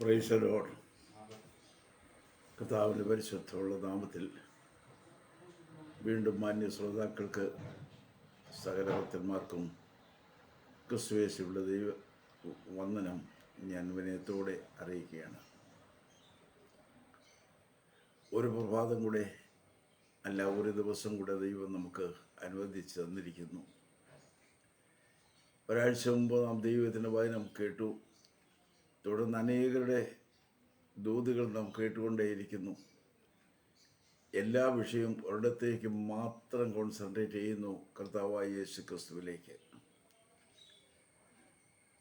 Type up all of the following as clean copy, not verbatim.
Price the Lord. കർത്താവിൻ്റെ പരിശുദ്ധമുള്ള നാമത്തിൽ വീണ്ടും മാന്യ ശ്രോതാക്കൾക്ക് സകല ഭക്തന്മാർക്കും ക്രിസ്തുയേശുവിൻ്റെ ദൈവ വന്ദനം ഞാൻ വിനയത്തോടെ അറിയിക്കുകയാണ്. ഒരു പ്രഭാതം കൂടെ അല്ല, ഒരു ദിവസം കൂടെ ദൈവം നമുക്ക് അനുവദിച്ച് തന്നിരിക്കുന്നു. ഒരാഴ്ച മുമ്പ് നാം ദൈവത്തിൻ്റെ വചനം കേട്ടു. തുടർന്ന് അനേകരുടെ ദൂതുകൾ നാം കേട്ടുകൊണ്ടേയിരിക്കുന്നു. എല്ലാ വിഷയവും ഒരിടത്തേക്ക് മാത്രം കോൺസെൻട്രേറ്റ് ചെയ്യുന്നു, കർത്താവായ യേശു ക്രിസ്തുവിലേക്ക്.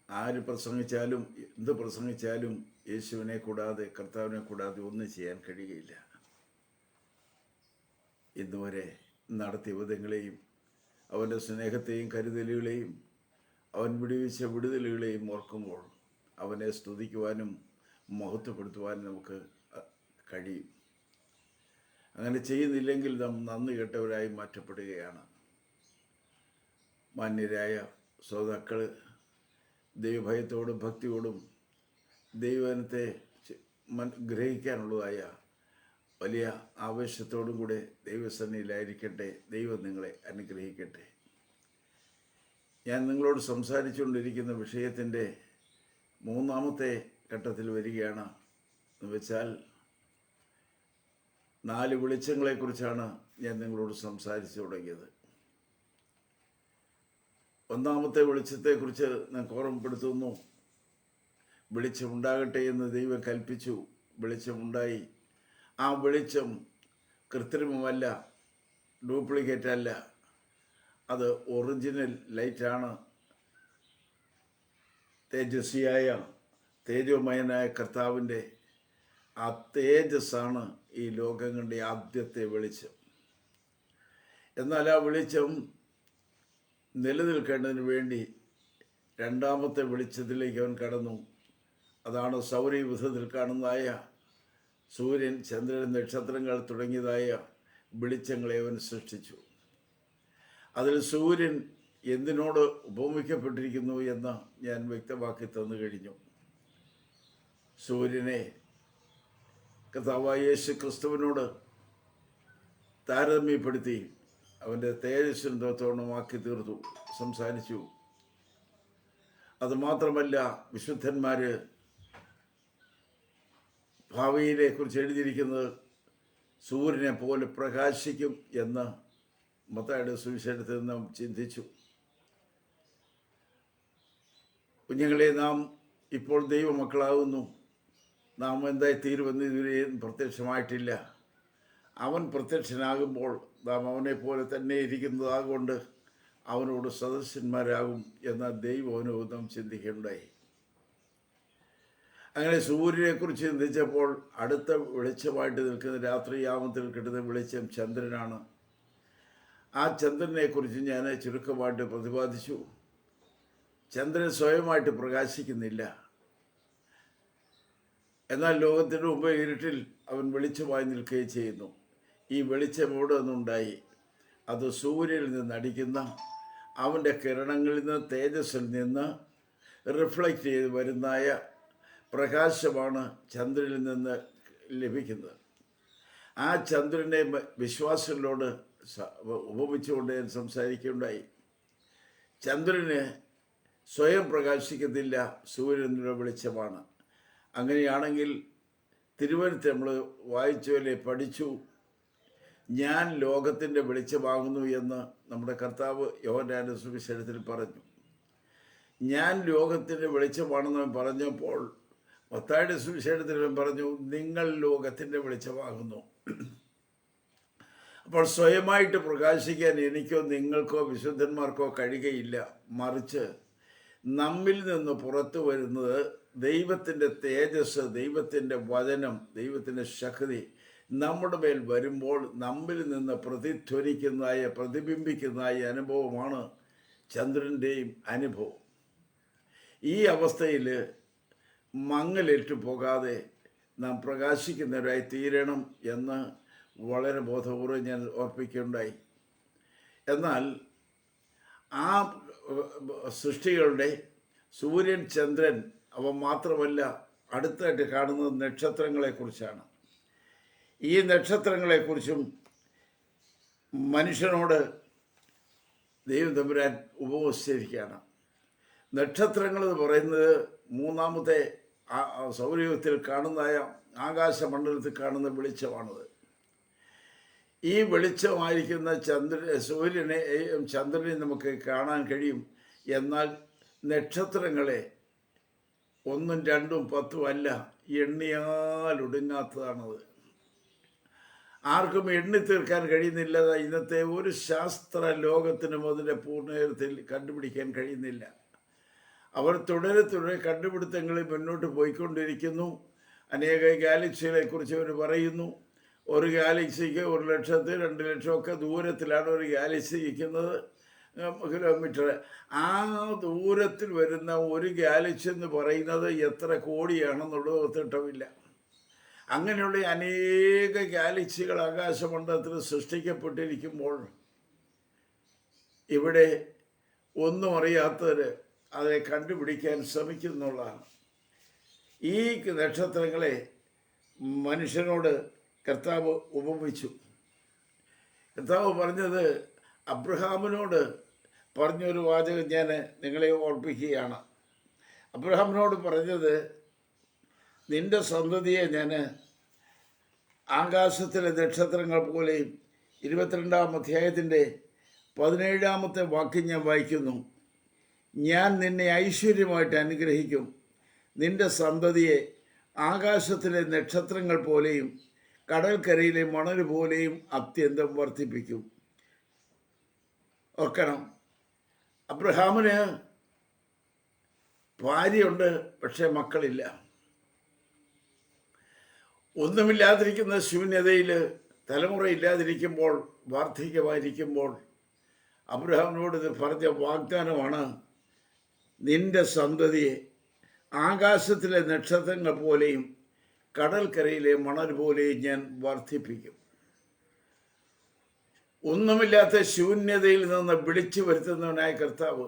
ആര് പ്രസംഗിച്ചാലും എന്ത് പ്രസംഗിച്ചാലും യേശുവിനെ കൂടാതെ, കർത്താവിനെ കൂടാതെ ഒന്നും ചെയ്യാൻ കഴിയുകയില്ല. ഇന്നുവരെ നടത്തിയ വിധങ്ങളെയും അവൻ്റെ സ്നേഹത്തെയും കരുതലുകളെയും അവൻ വിടുവിച്ച വിടുതലുകളെയും ഓർക്കുമ്പോൾ അവനെ സ്തുതിക്കുവാനും മഹത്വപ്പെടുത്തുവാനും നമുക്ക് കഴിയും. അങ്ങനെ ചെയ്യുന്നില്ലെങ്കിൽ നാം നന്ദി കെട്ടവരായി മാറ്റപ്പെടുകയാണ്. മാന്യരായ ശ്രോതാക്കൾ, ദൈവഭയത്തോടും ഭക്തിയോടും ദൈവത്തെ ഗ്രഹിക്കാനുള്ളതായ വലിയ ആവേശത്തോടും കൂടെ ദൈവസന്നിധിയിലായിരിക്കട്ടെ. ദൈവം നിങ്ങളെ അനുഗ്രഹിക്കട്ടെ. ഞാൻ നിങ്ങളോട് സംസാരിച്ചുകൊണ്ടിരിക്കുന്ന വിഷയത്തിൻ്റെ മൂന്നാമത്തെ ഘട്ടത്തിൽ വരികയാണ്. എന്ന് വെച്ചാൽ 4 വെളിച്ചങ്ങളെക്കുറിച്ചാണ് ഞാൻ നിങ്ങളോട് സംസാരിച്ചു തുടങ്ങിയത്. ഒന്നാമത്തെ വെളിച്ചത്തെക്കുറിച്ച് ഞാൻ ഓർമ്മപ്പെടുത്തുന്നു. വെളിച്ചമുണ്ടാകട്ടെ എന്ന് ദൈവം കൽപ്പിച്ചു. വെളിച്ചമുണ്ടായി. ആ വെളിച്ചം കൃത്രിമമല്ല, ഡ്യൂപ്ലിക്കേറ്റ് അല്ല, അത് ഒറിജിനൽ ലൈറ്റാണ്. തേജസ്വിയായ തേജോമയനായ കർത്താവിൻ്റെ ആ തേജസ്സാണ് ഈ ലോകങ്ങളുടെ ആദ്യത്തെ വെളിച്ചം. എന്നാൽ ആ വെളിച്ചം നിലനിൽക്കേണ്ടതിന് വേണ്ടി രണ്ടാമത്തെ വെളിച്ചത്തിലേക്ക് അവൻ കടന്നു. അതാണ് സൗരയൂഥത്തിൽ കാണുന്നതായ സൂര്യൻ, ചന്ദ്രൻ, നക്ഷത്രങ്ങൾ തുടങ്ങിയതായ വെളിച്ചങ്ങളെ അവൻ സൃഷ്ടിച്ചു. അതിൽ സൂര്യൻ എന്തിനോട് ഉപമിക്കപ്പെട്ടിരിക്കുന്നു എന്ന് ഞാൻ വ്യക്തമാക്കി തന്നു കഴിഞ്ഞു. സൂര്യനെ കർത്താവായ യേശു ക്രിസ്തുവിനോട് താരതമ്യപ്പെടുത്തി അവൻ്റെ തേജസ്സിന് തോണമാക്കി തീർത്തു, സംസാരിച്ചു. അതുമാത്രമല്ല, വിശുദ്ധന്മാർ ഭാവിയിലെ കുറിച്ച് എഴുതിയിരിക്കുന്നത് സൂര്യനെ പോലെ പ്രകാശിക്കും എന്ന് മത്തായിയുടെ സുവിശേഷത്തിൽ നാം ചിന്തിച്ചു. കുഞ്ഞുങ്ങളെ, നാം ഇപ്പോൾ ദൈവമക്കളാകുന്നു. നാം എന്തായി തീരുമെന്ന് ഇതുവരെയും പ്രത്യക്ഷമായിട്ടില്ല. അവൻ പ്രത്യക്ഷനാകുമ്പോൾ നാം അവനെ പോലെ തന്നെ ഇരിക്കുന്നതാകൊണ്ട് അവനോട് സദസ്യന്മാരാകും എന്ന ദൈവവചനവും ചിന്തിക്കുകയുണ്ടായി. അങ്ങനെ സൂര്യനെക്കുറിച്ച് ചിന്തിച്ചപ്പോൾ അടുത്ത വെളിച്ചമായിട്ട് നിൽക്കുന്ന രാത്രിയാമത്തിൽ കിട്ടുന്ന വെളിച്ചം ചന്ദ്രനാണ്. ആ ചന്ദ്രനെക്കുറിച്ച് ഞാൻ ചുരുക്കമായിട്ട് പ്രതിപാദിച്ചു. ചന്ദ്രൻ സ്വയമായിട്ട് പ്രകാശിക്കുന്നില്ല. എന്നാൽ ലോകത്തിന് മുമ്പ് ഇരുട്ടിൽ അവൻ വെളിച്ചമായി നിൽക്കുകയും ചെയ്യുന്നു. ഈ വെളിച്ചം എവിടെ നിന്നുണ്ടായി? അത് സൂര്യനിൽ നിന്ന് അടിക്കുന്ന അവൻ്റെ കിരണങ്ങളിൽ നിന്ന്, തേജസ്സിൽ നിന്ന് റിഫ്ലക്റ്റ് ചെയ്ത് വരുന്നായ പ്രകാശമാണ് ചന്ദ്രനിൽ നിന്ന് ലഭിക്കുന്നത്. ആ ചന്ദ്രനെ വിശ്വാസികളോട് ഉപമിച്ചുകൊണ്ട് ഞാൻ സംസാരിക്കുകയുണ്ടായി. ചന്ദ്രന് സ്വയം പ്രകാശിക്കത്തില്ല, സൂര്യനുള്ള വെളിച്ചമാണ്. അങ്ങനെയാണെങ്കിൽ തിരുവനന്തപുരത്ത് നമ്മൾ വായിച്ചോലെ പഠിച്ചു, ഞാൻ ലോകത്തിൻ്റെ വെളിച്ചമാകുന്നു എന്ന് നമ്മുടെ കർത്താവ് യോഹന്നാന്റെ സുവിശേഷത്തിൽ പറഞ്ഞു. ഞാൻ ലോകത്തിൻ്റെ വെളിച്ചമാണെന്ന് പറഞ്ഞപ്പോൾ മത്തായിയുടെ സുവിശേഷത്തിൽ പറഞ്ഞു, നിങ്ങൾ ലോകത്തിൻ്റെ വെളിച്ചമാകുന്നു. അപ്പോൾ സ്വയമായിട്ട് പ്രകാശിക്കാൻ എനിക്കോ നിങ്ങൾക്കോ വിശുദ്ധന്മാർക്കോ കഴിയുകയില്ല. മറിച്ച് നമ്മിൽ നിന്ന് പുറത്തു വരുന്നത് ദൈവത്തിൻ്റെ തേജസ്, ദൈവത്തിൻ്റെ വചനം, ദൈവത്തിൻ്റെ ശക്തി നമ്മുടെ മേൽ വരുമ്പോൾ നമ്മിൽ നിന്ന് പ്രതിധ്വനിക്കുന്നതായ, പ്രതിബിംബിക്കുന്നതായ അനുഭവമാണ് ചന്ദ്രൻ്റെയും അനുഭവം. ഈ അവസ്ഥയിൽ മങ്ങലേറ്റു പോകാതെ നാം പ്രകാശിക്കുന്നവരായി തീരണം എന്ന് വളരെ ബോധപൂർവ്വം ഞാൻ ഓർപ്പിക്കുകയുണ്ടായി. എന്നാൽ ആ സൃഷ്ടികളുടെ സൂര്യൻ, ചന്ദ്രൻ അവ മാത്രമല്ല അടുത്തായിട്ട് കാണുന്നത് നക്ഷത്രങ്ങളെക്കുറിച്ചാണ്. ഈ നക്ഷത്രങ്ങളെക്കുറിച്ചും മനുഷ്യനോട് ദൈവം തമ്പുരാൻ ഉപവസിച്ചിരിക്കുകയാണ്. നക്ഷത്രങ്ങൾ എന്ന് പറയുന്നത് മൂന്നാമത്തെ സൗരയൂഥത്തിൽ കാണുന്നതായ ആകാശമണ്ഡലത്തിൽ കാണുന്ന വെളിച്ചമാണത്. ഈ വെളിച്ചമായിരിക്കുന്ന സൂര്യനെയും ചന്ദ്രനെയും നമുക്ക് കാണാൻ കഴിയും. എന്നാൽ നക്ഷത്രങ്ങളെ 1, 2, 10 അല്ല, എണ്ണിയാൽ ഒടുങ്ങാത്തതാണത്. ആർക്കും എണ്ണി തീർക്കാൻ കഴിയുന്നില്ല. ഇന്നത്തെ ഒരു ശാസ്ത്ര ലോകത്തിനും അതിൻ്റെ പൂർണ്ണത്തിൽ കണ്ടുപിടിക്കാൻ കഴിയുന്നില്ല. അവർ തുടരെ കണ്ടുപിടുത്തങ്ങളിൽ മുന്നോട്ട് പോയിക്കൊണ്ടിരിക്കുന്നു. അനേക ഗാലക്സികളെ കുറിച്ച് അവർ പറയുന്നു. ഒരു ഗാലക്സിക്ക് 1 ലക്ഷത്തിൽ 2 ലക്ഷമൊക്കെ ദൂരത്തിലാണ് ഒരു ഗാലക്സി ഇരിക്കുന്നത്, കിലോമീറ്റർ. ആ ദൂരത്തിൽ വരുന്ന ഒരു ഗാലക്സി എന്ന് പറയുന്നത് എത്ര കോടിയാണെന്നുള്ളത് ഒത്തിട്ടമില്ല. അങ്ങനെയുള്ള അനേക ഗാലക്സികൾ ആകാശമണ്ഡലത്തിൽ സൃഷ്ടിക്കപ്പെട്ടിരിക്കുമ്പോൾ ഇവിടെ ഒന്നും അറിയാത്തവർ அதை കണ്ടുപിടിക്കാൻ ശ്രമിക്കുന്നുള്ളതാണ്. ഈ നക്ഷത്രങ്ങളെ മനുഷ്യനോട് കർത്താവ് ഉപമിച്ചു. കർത്താവ് പറഞ്ഞത് അബ്രഹാമിനോട് പറഞ്ഞൊരു വാചകം ഞാൻ നിങ്ങളെ ഓർപ്പിക്കുകയാണ്. അബ്രഹാമിനോട് പറഞ്ഞത്, നിന്റെ സന്തതിയെ ഞാൻ ആകാശത്തിലെ നക്ഷത്രങ്ങൾ പോലെയും 22-ാം അധ്യായത്തിൻ്റെ 17-ാമത്തെ വാക്യം ഞാൻ വായിക്കുന്നു. ഞാൻ നിന്നെ ഐശ്വര്യമായിട്ട് അനുഗ്രഹിക്കും, നിന്റെ സന്തതിയെ ആകാശത്തിലെ നക്ഷത്രങ്ങൾ പോലെയും കടൽക്കരയിലെ മണൽ പോലെയും അത്യന്തം വർദ്ധിപ്പിക്കും. ഓർക്കണം, അബ്രഹാമിന് ഭാര്യയുണ്ട്, പക്ഷേ മക്കളില്ല. ഒന്നുമില്ലാതിരിക്കുന്ന ശൂന്യതയിൽ തലമുറയില്ലാതിരിക്കുമ്പോൾ, വാർദ്ധക്യമായിരിക്കുമ്പോൾ അബ്രഹാമിനോട് പറഞ്ഞ വാഗ്ദാനമാണ്, നിന്റെ സന്തതിയെ ആകാശത്തിലെ നക്ഷത്രങ്ങൾ പോലെയും കടൽക്കരയിലെ മണൽ പോലെയും ഞാൻ വർദ്ധിപ്പിക്കും. ഒന്നുമില്ലാത്ത ശൂന്യതയിൽ നിന്ന് വിളിച്ചു വരുത്തുന്നവനായ കർത്താവ്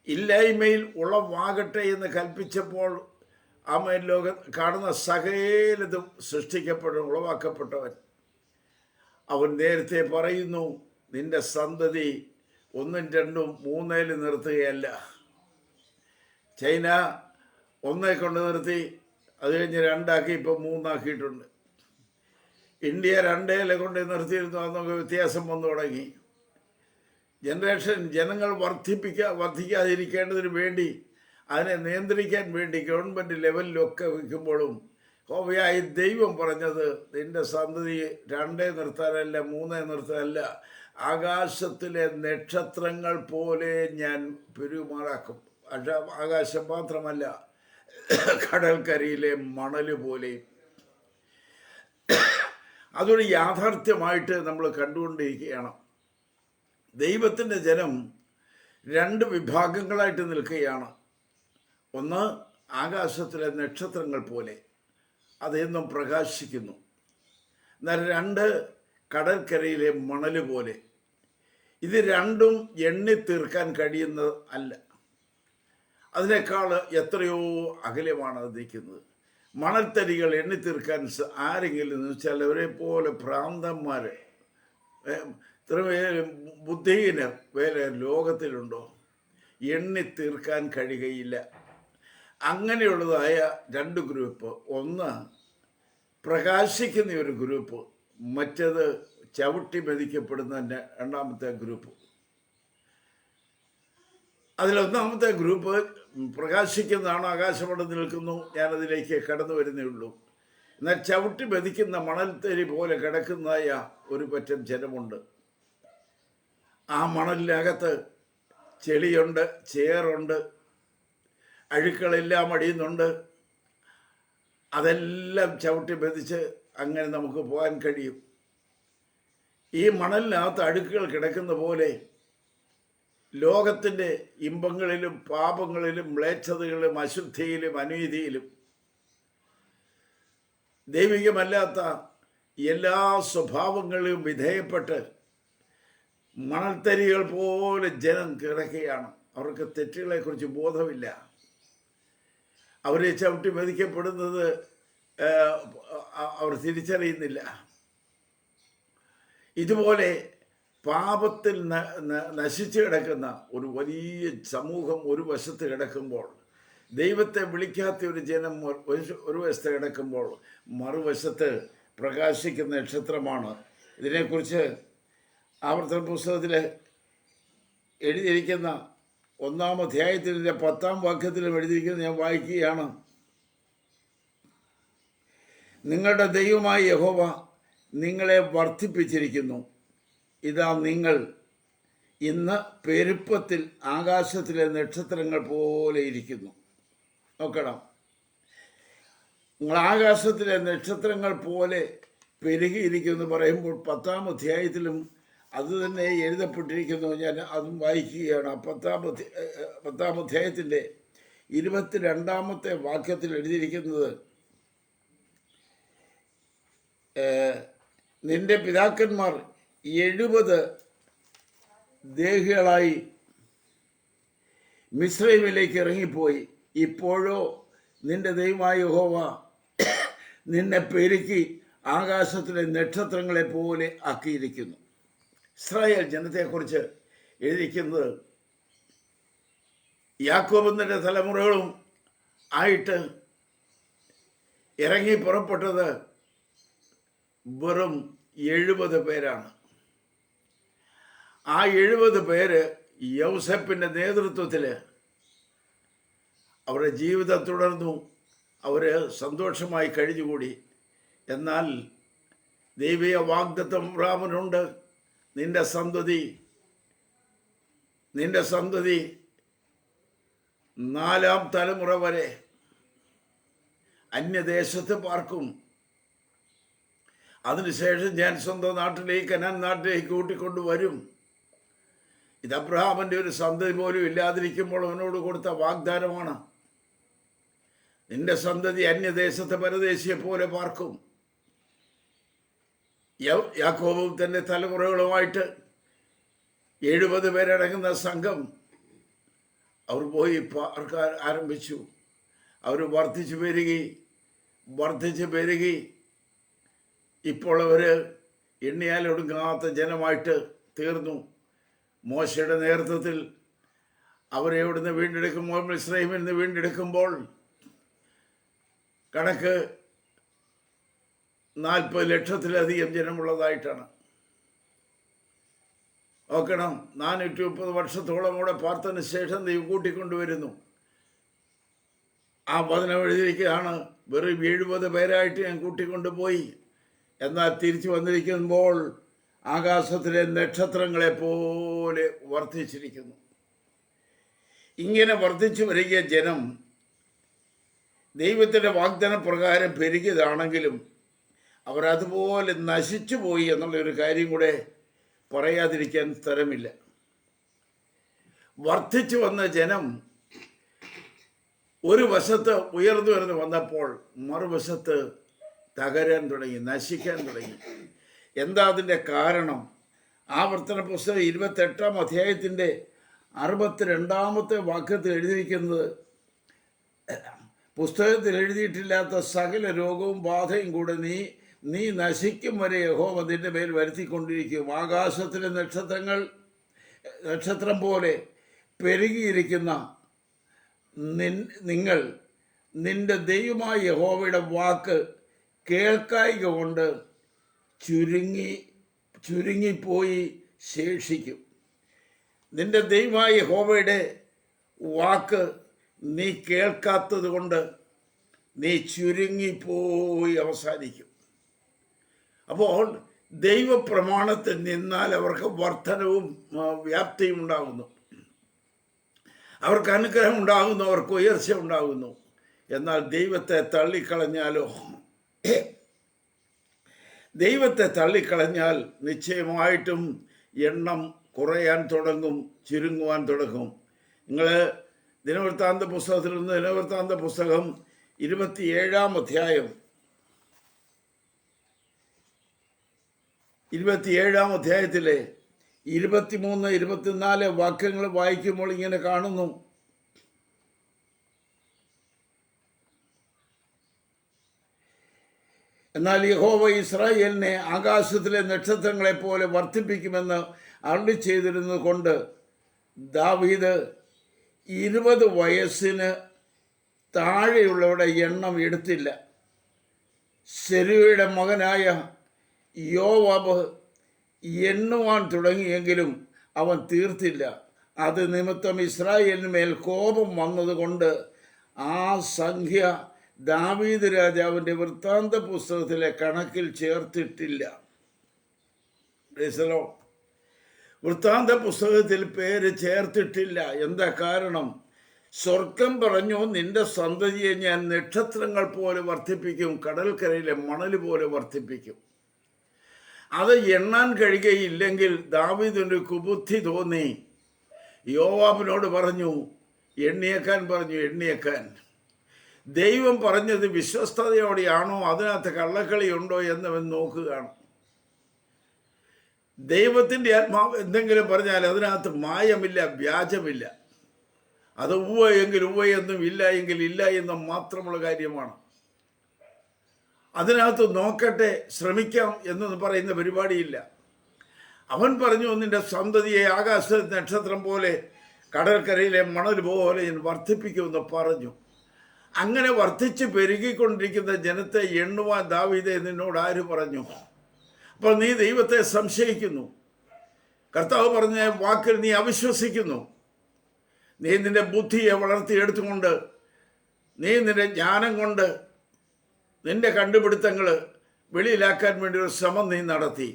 ഇല്ലായ്മയിൽ ഉളവാകട്ടെ എന്ന് കൽപ്പിച്ചപ്പോൾ ആമേൻ ലോകം കാണുന്ന സകലതും ഉളവാക്കപ്പെട്ടവൻ. അവൻ നേരത്തെ പറയുന്നു, നിന്റെ സന്തതി 1, 2, 3 നിർത്തുകയല്ല. ചൈന 1 കൊണ്ട് നിർത്തി, അത് കഴിഞ്ഞ് 2 ആക്കി, ഇപ്പം 3 ആക്കിയിട്ടുണ്ട്. ഇന്ത്യ 2 കൊണ്ട് നിർത്തിയിരുന്നു, അന്നൊക്കെ വ്യത്യാസം വന്നു തുടങ്ങി. ജനങ്ങൾ വർദ്ധിക്കാതിരിക്കേണ്ടതിന് വേണ്ടി, അതിനെ നിയന്ത്രിക്കാൻ വേണ്ടി ഗവൺമെൻറ് ലെവലിലൊക്കെ വയ്ക്കുമ്പോഴും ഹോവയായി ദൈവം പറഞ്ഞത്, നിന്റെ സന്തതി 2 നിർത്താനല്ല, 3 നിർത്താനല്ല, ആകാശത്തിലെ നക്ഷത്രങ്ങൾ പോലെ ഞാൻ പെരുമാറാക്കും. ആകാശം മാത്രമല്ല, കടൽക്കരയിലെ മണൽ പോലെ. അതൊരു യാഥാർത്ഥ്യമായിട്ട് നമ്മൾ കണ്ടുകൊണ്ടിരിക്കുകയാണ്. ദൈവത്തിൻ്റെ ജനം 2 വിഭാഗങ്ങളായിട്ട് നിൽക്കുകയാണ്. ഒന്ന്, ആകാശത്തിലെ നക്ഷത്രങ്ങൾ പോലെ അതെന്നും പ്രകാശിക്കുന്നു. എന്നാൽ 2, കടൽക്കരയിലെ മണൽ പോലെ. ഇത് രണ്ടും എണ്ണി തീർക്കാൻ കഴിയുന്നത് അല്ല, അതിനേക്കാൾ എത്രയോ അകലമാണ് അത് നിൽക്കുന്നത്. മണൽത്തരികൾ എണ്ണി തീർക്കാൻ ആരെങ്കിലും ചിലവരെ പോലെ ഭ്രാന്തന്മാർ, ഇത്രയും ബുദ്ധിഹീനർ വേറെ ലോകത്തിലുണ്ടോ? എണ്ണി തീർക്കാൻ കഴിയുകയില്ല. അങ്ങനെയുള്ളതായ 2 ഗ്രൂപ്പ്, ഒന്ന് പ്രകാശിക്കുന്ന ഒരു ഗ്രൂപ്പ്, മറ്റേത് ചവിട്ടി മെതിക്കപ്പെടുന്ന 2ാമത്തെ ഗ്രൂപ്പ്. അതിലൊന്നാമത്തെ ഗ്രൂപ്പ് പ്രകാശിക്കുന്നതാണ്, ആകാശമണ്ഡലത്തിൽ നിൽക്കുന്നു, ഞാനതിലേക്ക് കടന്നു വരുന്നേ ഉള്ളൂ. എന്നാൽ ചവിട്ടി മെതിക്കുന്ന മണൽത്തരി പോലെ കിടക്കുന്നതായ ഒരു പറ്റം ജനമുണ്ട്. ആ മണലിനകത്ത് ചെളിയുണ്ട്, ചേറുണ്ട്, അഴുക്കളെല്ലാം അടിയുന്നുണ്ട്. അതെല്ലാം ചവിട്ടി മെതിച്ച് അങ്ങനെ നമുക്ക് പോകാൻ കഴിയും. ഈ മണലിനകത്ത് അഴുക്കുകൾ കിടക്കുന്ന പോലെ ലോകത്തിൻ്റെ ഇമ്പങ്ങളിലും പാപങ്ങളിലും മ്ലേച്ഛതകളിലും അശുദ്ധിയിലും അനീതിയിലും ദൈവികമല്ലാത്ത എല്ലാ സ്വഭാവങ്ങളിലും വിധേയപ്പെട്ട് മണൽത്തരികൾ പോലെ ജനം കിടക്കുകയാണ്. അവർക്ക് തെറ്റുകളെക്കുറിച്ച് ബോധമില്ല. അവരെ ചവിട്ടി മെതിക്കപ്പെടുന്നത് അവർ തിരിച്ചറിയുന്നില്ല. ഇതുപോലെ പാപത്തിൽ നശിച്ചു കിടക്കുന്ന ഒരു വലിയ സമൂഹം ഒരു വശത്ത് കിടക്കുമ്പോൾ, ദൈവത്തെ വിളിക്കാത്ത ഒരു ജനം ഒരു വശത്ത് കിടക്കുമ്പോൾ, മറുവശത്ത് പ്രകാശിക്കുന്ന നക്ഷത്രമാണ്. ഇതിനെക്കുറിച്ച് ആവർത്തന പുസ്തകത്തിൽ എഴുതിയിരിക്കുന്ന 1-ാം അധ്യായത്തിൻ്റെ 10-ാം വാക്യത്തിലും എഴുതിയിരിക്കുന്നത് ഞാൻ വായിക്കുകയാണ്. നിങ്ങളുടെ ദൈവമായ യഹോവ നിങ്ങളെ വർദ്ധിപ്പിച്ചിരിക്കുന്നു. ഇതാ നിങ്ങൾ ഇന്ന് പെരുപ്പത്തിൽ ആകാശത്തിലെ നക്ഷത്രങ്ങൾ പോലെ ഇരിക്കുന്നു. നോക്കണം, നിങ്ങൾ ആകാശത്തിലെ നക്ഷത്രങ്ങൾ പോലെ പെരുകിയിരിക്കുന്നു പറയുമ്പോൾ 10-ാം അധ്യായത്തിലും അത് തന്നെ എഴുതപ്പെട്ടിരിക്കുന്നു. ഞാൻ അതും വായിക്കുകയാണ്. 10-ാം അധ്യായത്തിൻ്റെ 22-ാമത്തെ വാക്യത്തിൽ എഴുതിയിരിക്കുന്നത്, നിന്റെ പിതാക്കന്മാർ 70 ദേഹികളായി മിസ്രൈമിലേക്ക് ഇറങ്ങിപ്പോയി. ഇപ്പോഴോ നിന്റെ ദൈവമായ യഹോവ നിന്നെ പെരുക്കി ആകാശത്തിലെ നക്ഷത്രങ്ങളെ പോലെ ആക്കിയിരിക്കുന്നു. ഇസ്രായേൽ ജനത്തെക്കുറിച്ച് എഴുതിയിരിക്കുന്നത്, യാക്കോബിന്റെ തലമുറകളും ആയിട്ട് ഇറങ്ങി പുറപ്പെട്ടത് വെറും 70 പേരാണ്. ആ 70 പേര് യൗസേപ്പിന്റെ നേതൃത്വത്തിൽ അവരുടെ ജീവിതം തുടർന്നു. അവർ സന്തോഷമായി കഴിഞ്ഞുകൂടി. എന്നാൽ ദൈവീയ വാഗ്ദത്തം അബ്രാഹാമിനുണ്ട്, നിന്റെ സന്തതി 4-ാം തലമുറ വരെ അന്യദേശത്ത് പാർക്കും. അതിനുശേഷം ഞാൻ സ്വന്തം നാട്ടിലേക്ക്, കനാൻ നാട്ടിലേക്ക് കൂട്ടിക്കൊണ്ടുവരും. ഇത് അബ്രഹാമിൻ്റെ ഒരു സന്തതി പോലും ഇല്ലാതിരിക്കുമ്പോൾ അവനോട് കൊടുത്ത വാഗ്ദാനമാണ്. നിന്റെ സന്തതി അന്യദേശത്തെ പരദേശിയെ പോലെ പാർക്കും. യാക്കോബും തന്റെ തലമുറകളുമായിട്ട് 70 പേരടങ്ങുന്ന സംഘം അവർ പോയി പാർക്കാൻ ആരംഭിച്ചു. അവർ വർദ്ധിച്ചു പെരുകി ഇപ്പോൾ അവർ എണ്ണിയാലൊടുങ്ങാത്ത ജനമായിട്ട് തീർന്നു. മോശയുടെ നേതൃത്വത്തിൽ അവരെ ഇവിടുന്ന് വീണ്ടെടുക്കുമ്പോൾ, മിസ്രൈമിൽ നിന്ന് വീണ്ടെടുക്കുമ്പോൾ കണക്ക് 40 ലക്ഷത്തിലധികം ജനമുള്ളതായിട്ടാണ്. നോക്കണം, 430 വർഷത്തോളം കൂടെ പാർത്തതിന് ശേഷം ദൈവം കൂട്ടിക്കൊണ്ടുവരുന്നു. ആ വചനം എഴുതിയിരിക്കുകയാണ്, വെറും 70 പേരായിട്ട് ഞാൻ കൂട്ടിക്കൊണ്ടുപോയി, എന്നാൽ തിരിച്ചു വന്നിരിക്കുമ്പോൾ ആകാശത്തിലെ നക്ഷത്രങ്ങളെ പോലെ വർദ്ധിച്ചിരിക്കുന്നു. ഇങ്ങനെ വർദ്ധിച്ചു വരിക ജനം ദൈവത്തിൻ്റെ വാഗ്ദാന പ്രകാരം പെരുകിയതാണെങ്കിലും അവർ അതുപോലെ നശിച്ചു പോയി എന്നുള്ളൊരു കാര്യം കൂടെ പറയാതിരിക്കാൻ സ്ഥലമില്ല. വർദ്ധിച്ചു വന്ന ജനം ഒരു വശത്ത് ഉയർന്നു വന്നപ്പോൾ മറുവശത്ത് തകരാൻ തുടങ്ങി, നശിക്കാൻ തുടങ്ങി. എന്താ അതിൻ്റെ കാരണം? ആവർത്തന പുസ്തകം 28-ാം അധ്യായത്തിൻ്റെ 62-ാമത്തെ വാക്യത്തിൽ എഴുതിയിരിക്കുന്നത്, പുസ്തകത്തിൽ എഴുതിയിട്ടില്ലാത്ത സകല രോഗവും ബാധയും കൂടെ നീ നശിക്കും വരെ യഹോവ നിന്റെ മേൽ വരുത്തിക്കൊണ്ടിരിക്കും. ആകാശത്തിലെ നക്ഷത്രം പോലെ പെരുകിയിരിക്കുന്ന നിങ്ങൾ നിന്റെ ദൈവമായ യഹോവയുടെ വാക്ക് കേൾക്കായ്ക കൊണ്ട് ചുരുങ്ങിപ്പോയി ശേഷിക്കും. നിന്റെ ദൈവമായ യഹോവയുടെ വാക്ക് നീ കേൾക്കാത്തത് കൊണ്ട് നീ ചുരുങ്ങിപ്പോയി അവസാനിക്കും. അപ്പോൾ ദൈവപ്രമാണത്തിൽ നിന്നാൽ അവർക്ക് വർധനവും വ്യാപ്തിയും ഉണ്ടാകുന്നു, അവർക്ക് അനുഗ്രഹം ഉണ്ടാകുന്നു, അവർക്ക് ഉയർച്ച ഉണ്ടാകുന്നു. എന്നാൽ ദൈവത്തെ തള്ളിക്കളഞ്ഞാൽ നിശ്ചയമായിട്ടും എണ്ണം കുറയാൻ തുടങ്ങും, ചുരുങ്ങുവാൻ തുടങ്ങും. നിങ്ങൾ ദിനവൃത്താന്ത പുസ്തകത്തിൽ നിന്ന് ദിനവൃത്താന്ത പുസ്തകം 27-ാം അധ്യായം 27-ാം അധ്യായത്തിലെ 23, 24 വാക്യങ്ങൾ വായിക്കുമ്പോൾ ഇങ്ങനെ കാണുന്നു. എന്നാൽ യഹോവ ഇസ്രായേലിനെ ആകാശത്തിലെ നക്ഷത്രങ്ങളെപ്പോലെ വർദ്ധിപ്പിക്കുമെന്ന് അരുളി ചെയ്തിരുന്നത് കൊണ്ട് ദാവീദ് 20 വയസ്സിന് താഴെയുള്ളവരുടെ എണ്ണം എടുത്തില്ല. സെരൂയയുടെ മകനായ യോവാബ് എണ്ണുവാൻ തുടങ്ങിയെങ്കിലും അവൻ തീർത്തില്ല. അത് നിമിത്തം ഇസ്രായേലിന് മേൽ കോപം വന്നതുകൊണ്ട് ആ സംഖ്യ ദാവീദ് രാജാവിൻ്റെ വൃത്താന്ത പുസ്തകത്തിലെ കണക്കിൽ ചേർത്തിട്ടില്ല. വൃത്താന്ത പുസ്തകത്തിൽ പേര് ചേർത്തിട്ടില്ല. എന്താ കാരണം? സ്വർഗം പറഞ്ഞു, നിന്റെ സന്തതിയെ ഞാൻ നക്ഷത്രങ്ങൾ പോലെ വർദ്ധിപ്പിക്കും, കടൽക്കരയിലെ മണൽ പോലെ വർദ്ധിപ്പിക്കും. അത് എണ്ണാൻ കഴിയുകയില്ലെങ്കിൽ ദാവീദിന് കുബുദ്ധി തോന്നി. യോവാബിനോട് പറഞ്ഞു, എണ്ണിയേക്കാൻ. ദൈവം പറഞ്ഞത് വിശ്വസ്തയോടെയാണോ അതിനകത്ത് കള്ളക്കളിയുണ്ടോ എന്നവൻ നോക്കുകയാണ്. ദൈവത്തിൻ്റെ ആത്മാവ് എന്തെങ്കിലും പറഞ്ഞാൽ അതിനകത്ത് മായമില്ല, വ്യാജമില്ല. അത് ഉവ്വ എങ്കിൽ ഉവ്വ എന്നും ഇല്ല എങ്കിൽ ഇല്ല എന്നും മാത്രമുള്ള കാര്യമാണ്. അതിനകത്ത് നോക്കട്ടെ, ശ്രമിക്കാം എന്നൊന്നും പറയുന്ന പരിപാടിയില്ല. അവൻ പറഞ്ഞു, നിന്റെ സന്തതിയെ ആകാശ നക്ഷത്രം പോലെ കടൽക്കരയിലെ മണൽ പോലെ ഞാൻ വർദ്ധിപ്പിക്കുമെന്ന് പറഞ്ഞു. അങ്ങനെ വർദ്ധിച്ച് പെരുകിക്കൊണ്ടിരിക്കുന്ന ജനത്തെ എണ്ണുവാൻ ദാവീദേ നിന്നോട് ആര് പറഞ്ഞു? അപ്പോൾ നീ ദൈവത്തെ സംശയിക്കുന്നു, കർത്താവ് പറഞ്ഞ വാക്കിൽ നീ അവിശ്വസിക്കുന്നു. നീ നിന്റെ ബുദ്ധിയെ വളർത്തിയെടുത്തുകൊണ്ട്, നീ നിന്റെ ജ്ഞാനം കൊണ്ട് നിന്റെ കണ്ടുപിടുത്തങ്ങൾ വെളിയിലാക്കാൻ വേണ്ടി ഒരു ശ്രമം നീ നടത്തി.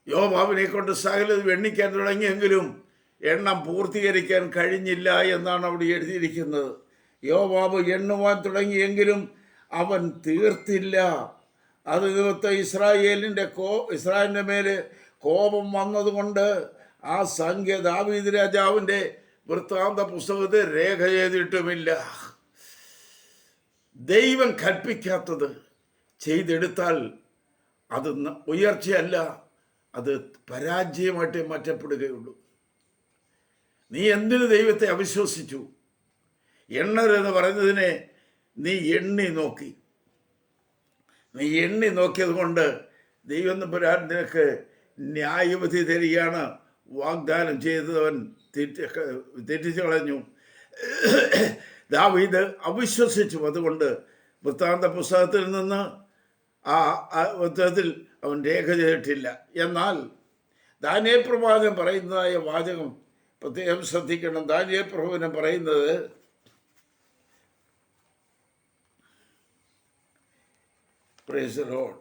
യോവാബിനെ കൊണ്ട് സകലതും എണ്ണിക്കാൻ തുടങ്ങിയെങ്കിലും എണ്ണം പൂർത്തീകരിക്കാൻ കഴിഞ്ഞില്ല എന്നാണ് അവിടെ എഴുതിയിരിക്കുന്നത്. യോവാബ് എണ്ണുവാൻ തുടങ്ങിയെങ്കിലും അവൻ തീർത്തില്ല. അത് നിമിത്തം ഇസ്രായേലിൻ്റെ മേല് കോപം വന്നതുകൊണ്ട് ആ സംഖ്യ ദാവീദ് രാജാവിൻ്റെ വൃത്താന്ത പുസ്തകത്തിൽ രേഖ ചെയ്തിട്ടുമില്ല. ദൈവം കൽപ്പിക്കാത്തത് ചെയ്തെടുത്താൽ അത് ഉയർച്ചയല്ല, അത് പരാജയമായിട്ടേ മാറ്റപ്പെടുകയുള്ളൂ. നീ എന്തിനു ദൈവത്തെ അവിശ്വസിച്ചു? എണ്ണരെന്ന് പറയുന്നതിനെ നീ എണ്ണി നോക്കിയത് കൊണ്ട് ദൈവം നിനക്ക് ന്യായവിധി തരികയാണ്. വാഗ്ദാനം ചെയ്തവൻ തെറ്റിച്ചു കളഞ്ഞു. ദാവീദ് അവിശ്വസിച്ചു. അതുകൊണ്ട് വൃത്താന്ത പുസ്തകത്തിൽ നിന്ന് ആ പുസ്തകത്തിൽ അവൻ രേഖ ചെയ്തിട്ടില്ല. എന്നാൽ ദാനിയേൽ പ്രവാചകൻ പറയുന്നതായ വാചകം പ്രത്യേകം ശ്രദ്ധിക്കണം. ദാനിയേൽ പ്രവചനം പറയുന്നത്, പ്രൈസ് ദി ലോർഡ്,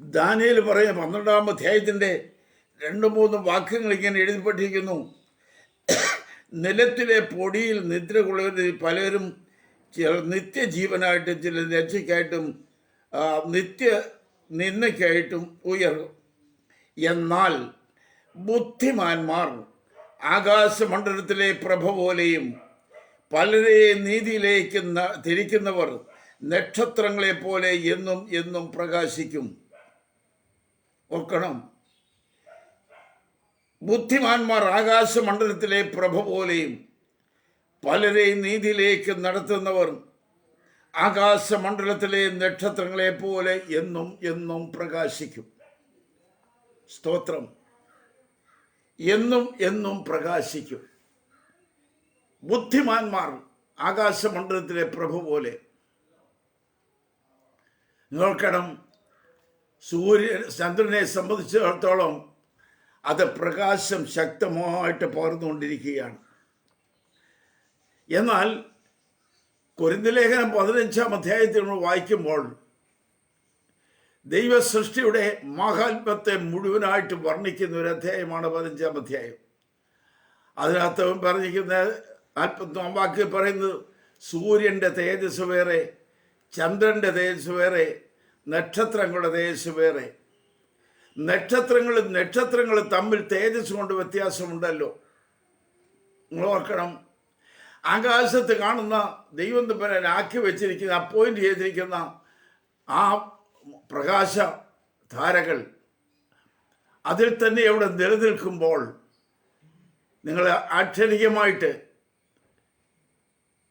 ദാനിയേൽ പറയാം 12-ാം അധ്യായത്തിൻ്റെ 2-3 വാക്യങ്ങൾ ഇങ്ങനെ എഴുതപ്പെട്ടിരിക്കുന്നു. നിലത്തിലെ പൊടിയിൽ നിദ്ര കൊള്ളുന്നവരിൽ പലരും ചിലർ നിത്യജീവനായിട്ടും ചിലർ രക്ഷയ്ക്കായിട്ടും നിത്യ നിന്ദയ്ക്കായിട്ടും ഉയർന്നു. എന്നാൽ ബുദ്ധിമാന്മാർ ആകാശമണ്ഡലത്തിലെ പ്രഭ പോലെയും പലരെ നീതിയിലേക്ക് തിരിക്കുന്നവർ നക്ഷത്രങ്ങളെ പോലെ എന്നും എന്നും പ്രകാശിക്കും. ഓർക്കണം, ബുദ്ധിമാന്മാർ ആകാശമണ്ഡലത്തിലെ പ്രഭ പോലെയും പലരെ നീതിയിലേക്ക് നടത്തുന്നവർ ആകാശമണ്ഡലത്തിലെ നക്ഷത്രങ്ങളെ പോലെ എന്നും എന്നും പ്രകാശിക്കും. സ്തോത്രം. എന്നും എന്നും പ്രകാശിക്കും. ബുദ്ധിമാന്മാർ ആകാശമണ്ഡലത്തിലെ പ്രഭ പോലെ. നോക്കണം, ചന്ദ്രനെ സംബന്ധിച്ചിടത്തോളം അത് പ്രകാശം ശക്തമായിട്ട് പകർന്നുകൊണ്ടിരിക്കുകയാണ്. എന്നാൽ കൊരിന്ത്യലേഖനം 15-ാം അധ്യായത്തിൽ നമ്മൾ വായിക്കുമ്പോൾ ദൈവ സൃഷ്ടിയുടെ മഹാത്മ്യത്തെ മുഴുവനായിട്ട് വർണ്ണിക്കുന്ന ഒരു അധ്യായമാണ് 15-ാം അധ്യായം. അതിനകത്ത് പറഞ്ഞിരിക്കുന്ന 41-ാം വാക്യം പറയുന്നത്, സൂര്യൻ്റെ തേജസ് വേറെ, ചന്ദ്രൻ്റെ തേജസ് വേറെ, നക്ഷത്രങ്ങളുടെ തേജസ് വേറെ. നക്ഷത്രങ്ങൾ തമ്മിൽ തേജസ് കൊണ്ട് വ്യത്യാസമുണ്ടല്ലോ. നിങ്ങൾ ഓർക്കണം, ആകാശത്ത് കാണുന്ന ദൈവം തമ്പുരാൻ ആക്കി വെച്ചിരിക്കുന്ന, അപ്പോയിന്റ് ചെയ്തിരിക്കുന്ന ആ പ്രകാശ ധാരകൾ അതിൽ തന്നെ അവിടെ നിലനിൽക്കുമ്പോൾ നിങ്ങൾ ആക്ഷരികമായിട്ട്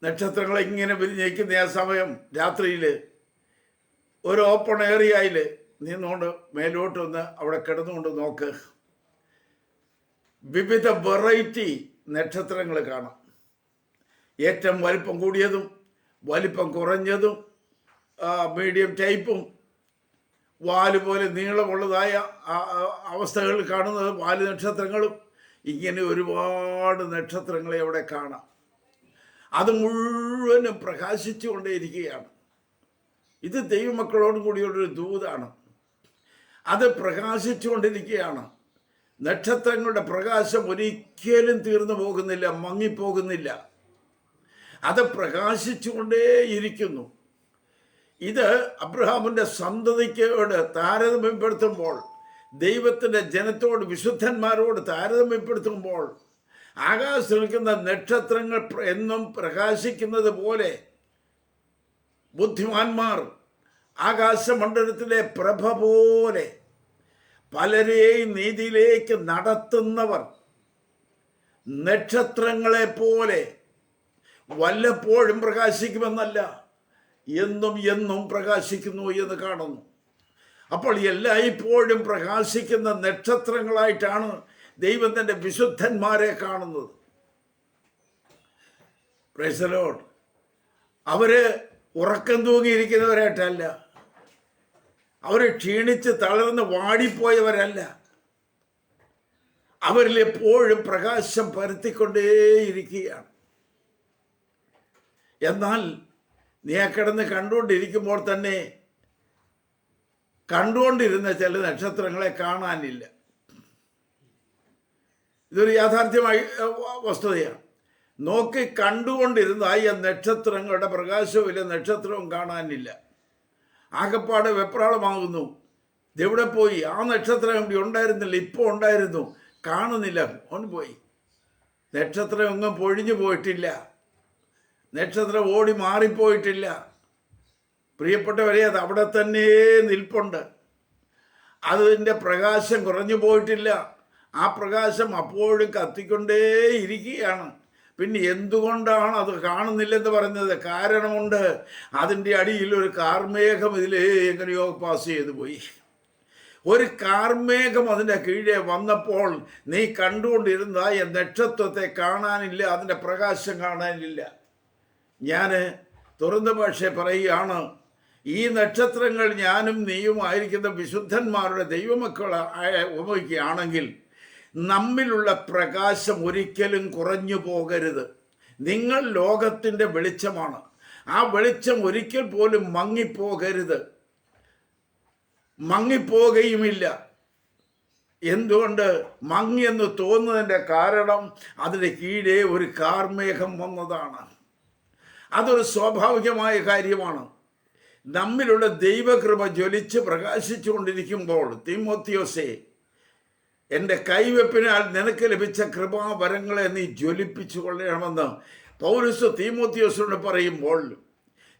നക്ഷത്രങ്ങളെ ഇങ്ങനെ വിരിഞ്ഞിരിക്കുന്ന ആ സമയം രാത്രിയിൽ ഒരു ഓപ്പൺ ഏരിയയിൽ നിന്നുകൊണ്ട് മേലോട്ടൊന്ന് അവിടെ കിടന്നുകൊണ്ട് നോക്ക്. വിവിധ വെറൈറ്റി നക്ഷത്രങ്ങൾ കാണാം. ഏറ്റവും വലിപ്പം കൂടിയതും വലിപ്പം കുറഞ്ഞതും മീഡിയം ടൈപ്പും വാല് പോലെ നീളമുള്ളതായ അവസ്ഥകൾ കാണുന്നത് വാല് നക്ഷത്രങ്ങളും, ഇങ്ങനെ ഒരുപാട് നക്ഷത്രങ്ങളെ അവിടെ കാണാം. അത് മുഴുവനും പ്രകാശിച്ചു കൊണ്ടേയിരിക്കുകയാണ്. ഇത് ദൈവമക്കളോടും കൂടിയുള്ളൊരു ദൂതാണ്. അത് പ്രകാശിച്ചു കൊണ്ടിരിക്കുകയാണ്. നക്ഷത്രങ്ങളുടെ പ്രകാശം ഒരിക്കലും തീർന്നു പോകുന്നില്ല, മങ്ങിപ്പോകുന്നില്ല. അത് പ്രകാശിച്ചു കൊണ്ടേയിരിക്കുന്നു. ഇത് അബ്രഹാമിൻ്റെ സന്തതിയോട് താരതമ്യപ്പെടുത്തുമ്പോൾ, ദൈവത്തിൻ്റെ ജനത്തോട് വിശുദ്ധന്മാരോട് താരതമ്യപ്പെടുത്തുമ്പോൾ, ആകാശത്തിൽ നിൽക്കുന്ന നക്ഷത്രങ്ങൾ എന്നും പ്രകാശിക്കുന്നത് പോലെ ബുദ്ധിമാന്മാർ ആകാശമണ്ഡലത്തിലെ പ്രഭ പോലെ പലരെയും നീതിയിലേക്ക് നടത്തുന്നവർ നക്ഷത്രങ്ങളെ പോലെ വല്ലപ്പോഴും പ്രകാശിക്കുമെന്നല്ല, എന്നും എന്നും പ്രകാശിക്കുന്നു എന്ന് കാണുന്നു. അപ്പോൾ എല്ലായ്പ്പോഴും പ്രകാശിക്കുന്ന നക്ഷത്രങ്ങളായിട്ടാണ് ദൈവം തൻ്റെ വിശുദ്ധന്മാരെ കാണുന്നത്. Price the Lord. അവര് ഉറക്കം തൂങ്ങിയിരിക്കുന്നവരായിട്ടല്ല, അവർ ക്ഷീണിച്ച് തളർന്ന് വാടിപ്പോയവരല്ല. അവരിൽ എപ്പോഴും പ്രകാശം പരത്തിക്കൊണ്ടേയിരിക്കുകയാണ്. എന്നാൽ നീ ആ കിടന്ന് കണ്ടുകൊണ്ടിരിക്കുമ്പോൾ തന്നെ കണ്ടുകൊണ്ടിരുന്ന ചില നക്ഷത്രങ്ങളെ കാണാനില്ല. ഇതൊരു യാഥാർത്ഥ്യമായ വസ്തുതയാണ്. നോക്കി കണ്ടുകൊണ്ടിരുന്ന ആ നക്ഷത്രങ്ങളുടെ പ്രകാശവുമില്ല, നക്ഷത്രവും കാണാനില്ല. ആകപ്പാട് വെപ്രാളമാകുന്നു. ഇതെവിടെ പോയി? ആ നക്ഷത്രം ഇവിടെ ഉണ്ടായിരുന്നില്ല, ഇപ്പോൾ ഉണ്ടായിരുന്നു, കാണുന്നില്ല, ഓന് പോയി. നക്ഷത്രം ഒന്നും പൊഴിഞ്ഞു പോയിട്ടില്ല, നക്ഷത്രം ഓടി മാറിപ്പോയിട്ടില്ല. പ്രിയപ്പെട്ടവരെ, അത് അവിടെ തന്നെ നിൽപ്പുണ്ട്. അതിൻ്റെ പ്രകാശം കുറഞ്ഞു പോയിട്ടില്ല. ആ പ്രകാശം അപ്പോഴും കത്തിക്കൊണ്ടേയിരിക്കുകയാണ്. പിന്നെ എന്തുകൊണ്ടാണ് അത് കാണുന്നില്ലെന്ന് പറയുന്നത്? കാരണമുണ്ട്. അതിൻ്റെ അടിയിൽ ഒരു കാർമേഘം ഇതിലേ എങ്ങനെയോ പാസ് ചെയ്തു പോയി. ഒരു കാർമേഘം അതിൻ്റെ കീഴെ വന്നപ്പോൾ നീ കണ്ടുകൊണ്ടിരുന്ന ഈ നക്ഷത്രത്തെ കാണാനില്ല, അതിൻ്റെ പ്രകാശം കാണാനില്ല. ഞാൻ തുറന്ന ഭാഷ പറയുകയാണ്, ഈ നക്ഷത്രങ്ങൾ ഞാനും നീയുമായിരിക്കുന്ന വിശുദ്ധന്മാരുടെ ദൈവമക്കളെ ഉപയോഗിക്കുകയാണെങ്കിൽ നമ്മിലുള്ള പ്രകാശം ഒരിക്കലും കുറഞ്ഞു പോകരുത്. നിങ്ങൾ ലോകത്തിൻ്റെ വെളിച്ചമാണ്. ആ വെളിച്ചം ഒരിക്കൽ പോലും മങ്ങിപ്പോകരുത്, മങ്ങിപ്പോകുകയുമില്ല. എന്തുകൊണ്ട് മങ്ങിയെന്ന് തോന്നുന്നതിൻ്റെ കാരണം അതിന് കീഴേ ഒരു കാർമേഘം വന്നതാണ്. അതൊരു സ്വാഭാവികമായ കാര്യമാണ്. നമ്മിലുള്ള ദൈവകൃപ ജ്വലിച്ച് പ്രകാശിച്ചു കൊണ്ടിരിക്കുമ്പോൾ, തീമോത്തിയോസേ, എൻ്റെ കൈവെപ്പിനാൽ നിനക്ക് ലഭിച്ച കൃപാവരങ്ങളെ നീ ജ്വലിപ്പിച്ചു കൊള്ളണമെന്ന് പൗലോസ് തീമോത്തിയോസിനോട് പറയുമ്പോൾ,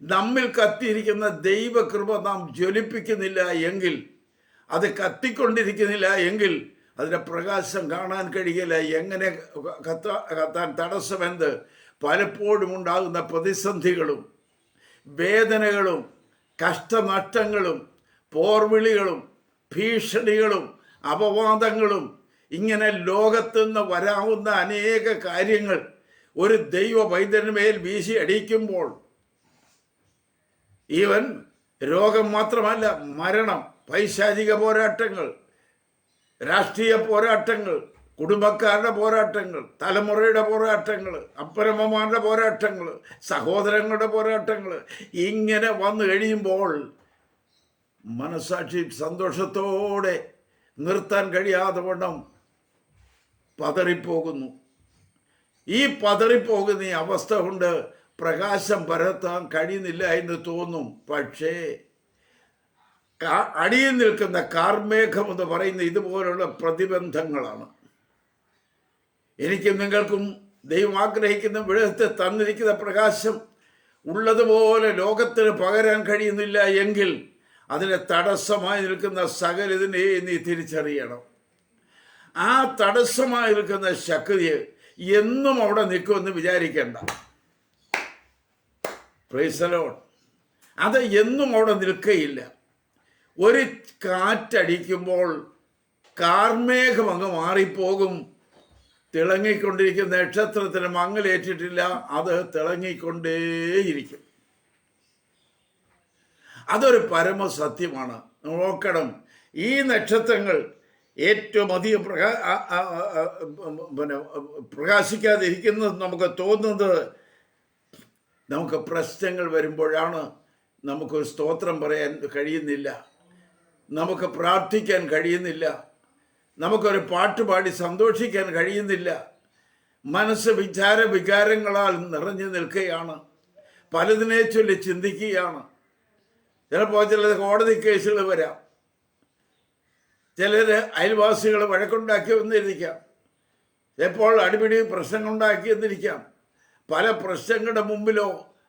നമ്മിൽ കത്തിയിരിക്കുന്ന ദൈവകൃപ നാം ജ്വലിപ്പിക്കുന്നില്ല എങ്കിൽ, അത് കത്തിക്കൊണ്ടിരിക്കുന്നില്ല എങ്കിൽ അതിൻ്റെ പ്രകാശം കാണാൻ കഴിയില്ല. എങ്ങനെ കത്താൻ തടസ്സമെന്ത്? പലപ്പോഴും ഉണ്ടാകുന്ന പ്രതിസന്ധികളും വേദനകളും കഷ്ടനഷ്ടങ്ങളും പോർവിളികളും ഭീഷണികളും അപവാദങ്ങളും, ഇങ്ങനെ ലോകത്തുനിന്ന് വരാവുന്ന അനേക കാര്യങ്ങൾ ഒരു ദൈവ വൈദ്യന്മേൽ വീശി അടിക്കുമ്പോൾ, ഈവൻ രോഗം മാത്രമല്ല, മരണം, പൈശാചിക പോരാട്ടങ്ങൾ, രാഷ്ട്രീയ പോരാട്ടങ്ങൾ, കുടുംബക്കാരുടെ പോരാട്ടങ്ങൾ, തലമുറയുടെ പോരാട്ടങ്ങൾ, അപ്പനമ്മമാരുടെ പോരാട്ടങ്ങൾ, സഹോദരങ്ങളുടെ പോരാട്ടങ്ങൾ, ഇങ്ങനെ വന്നു കഴിയുമ്പോൾ മനസാക്ഷി സന്തോഷത്തോടെ നിർത്താൻ കഴിയാതെ വണ്ണം പതറിപ്പോകുന്നു. ഈ പതറിപ്പോകുന്ന ഈ അവസ്ഥ കൊണ്ട് പ്രകാശം പരത്താൻ കഴിയുന്നില്ല എന്ന് തോന്നും. പക്ഷേ അടിയിൽ നിൽക്കുന്ന കാർമേഘം എന്ന് പറയുന്ന ഇതുപോലുള്ള പ്രതിബന്ധങ്ങളാണ്. എനിക്കും നിങ്ങൾക്കും ദൈവം ആഗ്രഹിക്കുന്ന വിടത്തെ തന്നിരിക്കുന്ന പ്രകാശം ഉള്ളതുപോലെ ലോകത്തിന് പകരാൻ കഴിയുന്നില്ല എങ്കിൽ അതിന് തടസ്സമായി നിൽക്കുന്ന സകലതിനെ നീ തിരിച്ചറിയണം. ആ തടസ്സമായി നിൽക്കുന്ന ശക്തി എന്നും അവിടെ നിൽക്കുമെന്ന് വിചാരിക്കേണ്ട. Price the Lord. അത് എന്നും അവിടെ നിൽക്കുകയില്ല. ഒരു കാറ്റടിക്കുമ്പോൾ കാർമേഘം അങ്ങ് മാറിപ്പോകും. തിളങ്ങിക്കൊണ്ടിരിക്കുന്ന നക്ഷത്രത്തിന് മങ്ങലേറ്റിട്ടില്ല, അത് തിളങ്ങിക്കൊണ്ടേയിരിക്കും. അതൊരു പരമസത്യമാണ്. നോക്കണം, ഈ നക്ഷത്രങ്ങൾ ഏറ്റവും അധികം പ്രകാശിക്കാതിരിക്കുന്നത് നമുക്ക് തോന്നുന്നത് നമുക്ക് പ്രശ്നങ്ങൾ വരുമ്പോഴാണ്. നമുക്ക് സ്തോത്രം പറയാൻ കഴിയുന്നില്ല, നമുക്ക് പ്രാർത്ഥിക്കാൻ കഴിയുന്നില്ല, നമുക്കൊരു പാട്ടുപാടി സന്തോഷിക്കാൻ കഴിയുന്നില്ല. മനസ്സ് വികാരങ്ങളാൽ നിറഞ്ഞു നിൽക്കുകയാണ്. പലതിനെ ചൊല്ലി ചിന്തിക്കുകയാണ്. ചിലപ്പോൾ ചിലത് കോടതി കേസുകൾ വരാം, ചിലർ അയൽവാസികൾ വഴക്കുണ്ടാക്കി വന്നിരിക്കാം, ചിലപ്പോൾ അടിപിടി പ്രശ്നങ്ങളുണ്ടാക്കി എന്നിരിക്കാം. പല പ്രശ്നങ്ങളുടെ മുമ്പിലോ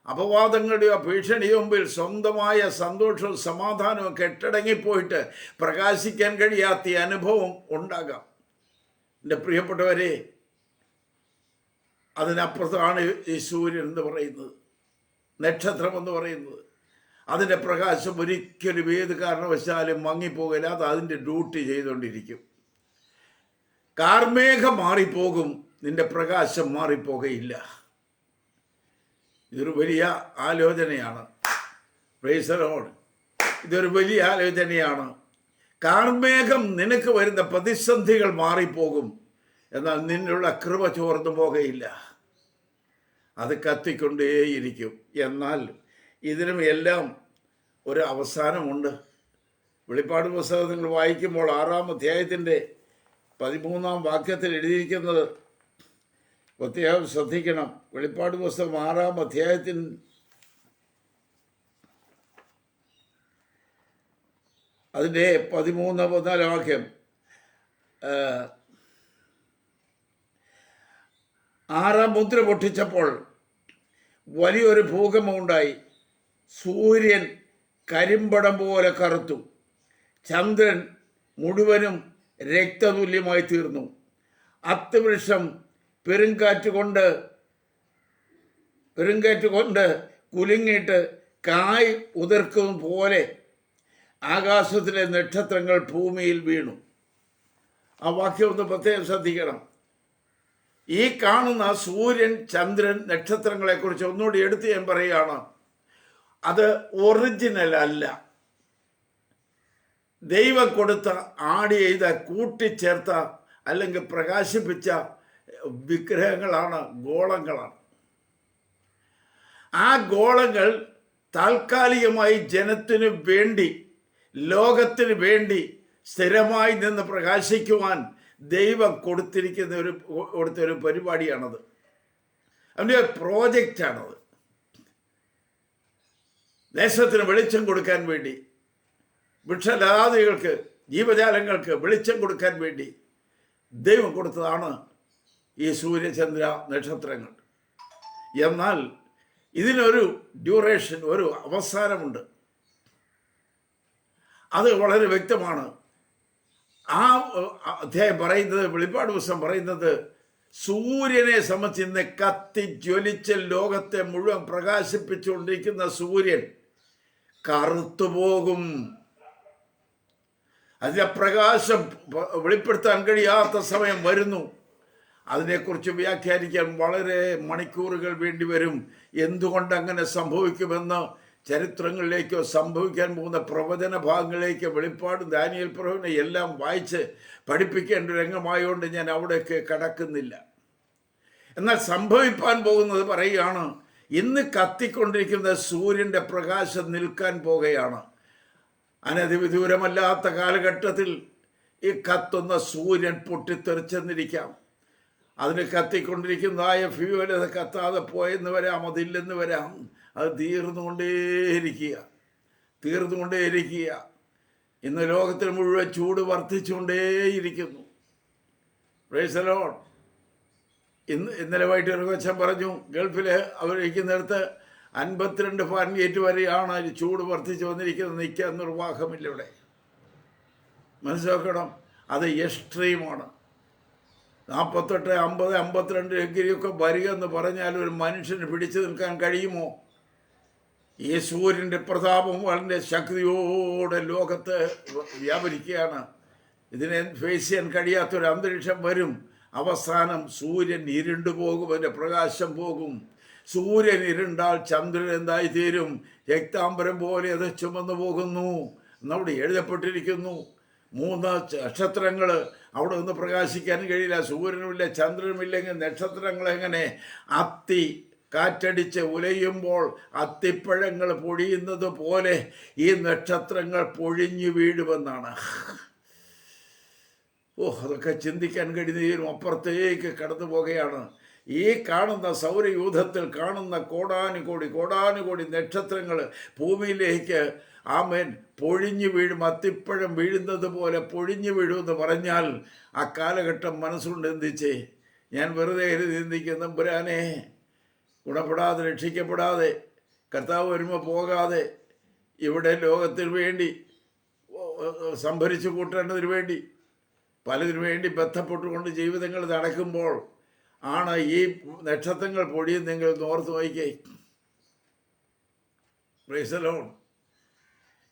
അപവാദങ്ങളുടെയോ ഭീഷണിയോ മുമ്പിൽ സ്വന്തമായ സന്തോഷവും സമാധാനവും കെട്ടടങ്ങിപ്പോയിട്ട് പ്രകാശിക്കാൻ കഴിയാത്ത അനുഭവം ഉണ്ടാകാം. എൻ്റെ പ്രിയപ്പെട്ടവരെ, അതിനപ്പുറത്താണ് ഈ സൂര്യൻ എന്ന് പറയുന്നത്, നക്ഷത്രം എന്ന് പറയുന്നത്. അതിൻ്റെ പ്രകാശം ഒരിക്കലും ഏത് കാരണവശാലും മങ്ങിപ്പോകില്ല. അത് അതിൻ്റെ ഡ്യൂട്ടി ചെയ്തുകൊണ്ടിരിക്കും. കാർമേഘം മാറിപ്പോകും, നിന്റെ പ്രകാശം മാറിപ്പോകയില്ല. ഇതൊരു വലിയ ആലോചനയാണ്. Price the Lord. ഇതൊരു വലിയ ആലോചനയാണ്. കാർമേഘം നിനക്ക് വരുന്ന പ്രതിസന്ധികൾ മാറിപ്പോകും, എന്നാൽ നിന്നുള്ള കൃപ ചോർന്നു പോകയില്ല. അത് കത്തിക്കൊണ്ടേയിരിക്കും. എന്നാൽ ഇതിനും എല്ലാം ഒരു അവസാനമുണ്ട്. വെളിപ്പാട് പുസ്തകം നിങ്ങൾ വായിക്കുമ്പോൾ 6-ാം അധ്യായത്തിൻ്റെ 13-ാം വാക്യത്തിൽ എഴുതിയിരിക്കുന്നത് പ്രത്യേകം ശ്രദ്ധിക്കണം. വെളിപ്പാട് പുസ്തകം 6-ാം അധ്യായത്തിൽ അതിൻ്റെ 13-14 വാക്യം, 6-ാം മുദ്ര പൊട്ടിച്ചപ്പോൾ വലിയൊരു ഭൂകമ്പമുണ്ടായി. സൂര്യൻ കരിമ്പടം പോലെ കറുത്തു, ചന്ദ്രൻ മുഴുവനും രക്തതുല്യമായി തീർന്നു. അത്തിവൃക്ഷം പെരുങ്കാറ്റ് കൊണ്ട് കുലുങ്ങിയിട്ട് കായ് ഉതിർക്കും പോലെ ആകാശത്തിലെ നക്ഷത്രങ്ങൾ ഭൂമിയിൽ വീണു. ആ വാക്യം ഒന്ന് പ്രത്യേകം ശ്രദ്ധിക്കണം. ഈ കാണുന്ന സൂര്യൻ, ചന്ദ്രൻ, നക്ഷത്രങ്ങളെക്കുറിച്ച് ഒന്നുകൂടി എടുത്ത് ഞാൻ പറയുകയാണ്. അത് ഒറിജിനൽ അല്ല. ദൈവം കൊടുത്ത ആഡ് ചെയ്ത കൂട്ടിച്ചേർത്ത അല്ലെങ്കിൽ പ്രകാശിപ്പിച്ച വിഗ്രഹങ്ങളാണ്, ഗോളങ്ങളാണ്. ആ ഗോളങ്ങൾ താൽക്കാലികമായി ജനത്തിനു വേണ്ടി, ലോകത്തിന് വേണ്ടി സ്ഥിരമായി നിന്ന് പ്രകാശിക്കുവാൻ ദൈവം കൊടുത്തൊരു പരിപാടിയാണത്. അതിൻ്റെ പ്രോജക്റ്റാണത്. ദേശത്തിന് വെളിച്ചം കൊടുക്കാൻ വേണ്ടി, വൃക്ഷലതാദികൾക്ക്, ജീവജാലങ്ങൾക്ക് വെളിച്ചം കൊടുക്കാൻ വേണ്ടി ദൈവം കൊടുത്തതാണ് ഈ സൂര്യചന്ദ്ര നക്ഷത്രങ്ങൾ. എന്നാൽ ഇതിനൊരു ഡ്യൂറേഷൻ, ഒരു അവസാനമുണ്ട്. അത് വളരെ വ്യക്തമാണ്. ആ അധ്യായം പറയുന്നത്, വെളിപ്പാട് പുസ്തകം പറയുന്നത്, സൂര്യനെ സംബന്ധിച്ച് ഇന്ന് കത്തി ജ്വലിച്ച് ലോകത്തെ മുഴുവൻ പ്രകാശിപ്പിച്ചുകൊണ്ടിരിക്കുന്ന സൂര്യൻ കറുത്തുപോകും. അതിൻ്റെ പ്രകാശം വെളിപ്പെടുത്താൻ കഴിയാത്ത സമയം വരുന്നു. അതിനെക്കുറിച്ച് വ്യാഖ്യാനിക്കാൻ വളരെ മണിക്കൂറുകൾ വേണ്ടി വരും. എന്തുകൊണ്ട് അങ്ങനെ സംഭവിക്കുമെന്ന് ചരിത്രങ്ങളിലേക്കോ സംഭവിക്കാൻ പോകുന്ന പ്രവചന ഭാഗങ്ങളിലേക്കോ വെളിപ്പാട്, ദാനിയേൽ പ്രവചനം എല്ലാം വായിച്ച് പഠിപ്പിക്കേണ്ട രംഗമായതുകൊണ്ട് ഞാൻ അവിടേക്ക് കടക്കുന്നില്ല. എന്നാൽ സംഭവിക്കാൻ പോകുന്നത് പറയുകയാണ്, ഇന്ന് കത്തിക്കൊണ്ടിരിക്കുന്ന സൂര്യൻ്റെ പ്രകാശം നിൽക്കാൻ പോകുകയാണ്. അനധിവിദൂരമല്ലാത്ത കാലഘട്ടത്തിൽ ഈ കത്തുന്ന സൂര്യൻ പൊട്ടിത്തെറിച്ചെന്നിരിക്കാം. അതിന് കത്തിക്കൊണ്ടിരിക്കുന്നതായ ഫ്യൂവൽ അത് കത്താതെ പോയെന്ന് വരാം, അതില്ലെന്ന് വരാം. അത് തീർന്നുകൊണ്ടേയിരിക്കുക. ഇന്ന് ലോകത്തിൽ മുഴുവൻ ചൂട് വർദ്ധിച്ചുകൊണ്ടേയിരിക്കുന്നു. Price the Lord. ഇന്നലെ വൈകിട്ട് ഒരു കൊച്ചൻ പറഞ്ഞു, ഗൾഫിൽ അവരിക്കുന്നിടത്ത് 52 ഫാരൻഹീറ്റ് വരെയാണ് ചൂട് വർദ്ധിച്ചു വന്നിരിക്കുന്നത്. നിൽക്കാൻ നിർവാഹമില്ല ഇവിടെ. മനസ്സിലാക്കണം, അത് എക്സ്ട്രീമാണ്. 48, 50, 52 ഡിഗ്രിയൊക്കെ വരിക എന്ന് പറഞ്ഞാൽ ഒരു മനുഷ്യന് പിടിച്ചു നിൽക്കാൻ കഴിയുമോ? ഈ സൂര്യൻ്റെ പ്രതാപം വളരെ ശക്തിയോടെ ലോകത്ത് വ്യാപരിക്കുകയാണ്. ഇതിനെ ഫേസ് ചെയ്യാൻ കഴിയാത്തൊരു അന്തരീക്ഷം വരും. അവസാനം സൂര്യൻ ഇരുണ്ടു പോകും, അതിൻ്റെ പ്രകാശം പോകും. സൂര്യൻ ഇരുണ്ടാൽ ചന്ദ്രൻ എന്തായി തീരും? രക്താംബരം പോലെ അത് ചുമന്നു പോകുന്നു എന്നവിടെ എഴുതപ്പെട്ടിരിക്കുന്നു. 3 നക്ഷത്രങ്ങൾ അവിടെ നിന്ന് പ്രകാശിക്കാൻ കഴിയില്ല. സൂര്യനുമില്ല, ചന്ദ്രനുമില്ലെങ്കിൽ നക്ഷത്രങ്ങൾ എങ്ങനെ? അത്തി കാറ്റടിച്ച് ഉലയുമ്പോൾ അത്തിപ്പഴങ്ങൾ പൊഴിയുന്നത് പോലെ ഈ നക്ഷത്രങ്ങൾ പൊഴിഞ്ഞു വീഴുമെന്നാണ്. അതൊക്കെ ചിന്തിക്കാൻ കഴിയുന്നതിനും അപ്പുറത്തേക്ക് കടന്നു പോകുകയാണ്. ഈ കാണുന്ന സൗരയൂഥത്തിൽ കാണുന്ന കോടാനുകോടി നക്ഷത്രങ്ങൾ ഭൂമിയിലേക്ക് പൊഴിഞ്ഞു വീഴും. അത്തിപ്പഴം വീഴുന്നത് പോലെ പൊഴിഞ്ഞു വീഴുമെന്ന് പറഞ്ഞാൽ ആ കാലഘട്ടം മനസ്സുകൊണ്ട് ചിന്തിച്ചേ. ഞാൻ വെറുതെ ചിന്തിക്കുന്ന തമ്പുരാനെ, ഗുണപ്പെടാതെ രക്ഷിക്കപ്പെടാതെ കർത്താവ് വരുമ്പോൾ പോകാതെ ഇവിടെ ലോകത്തിന് വേണ്ടി സംഭരിച്ചു കൂട്ടേണ്ടതിന് വേണ്ടി പലതിനു വേണ്ടി ബന്ധപ്പെട്ടുകൊണ്ട് ജീവിതങ്ങൾ നടക്കുമ്പോൾ ആണ് ഈ നക്ഷത്രങ്ങൾ പൊഴിയുന്നെങ്കിൽ ഓർത്ത് നോക്കിക്കേ. Price the Lord.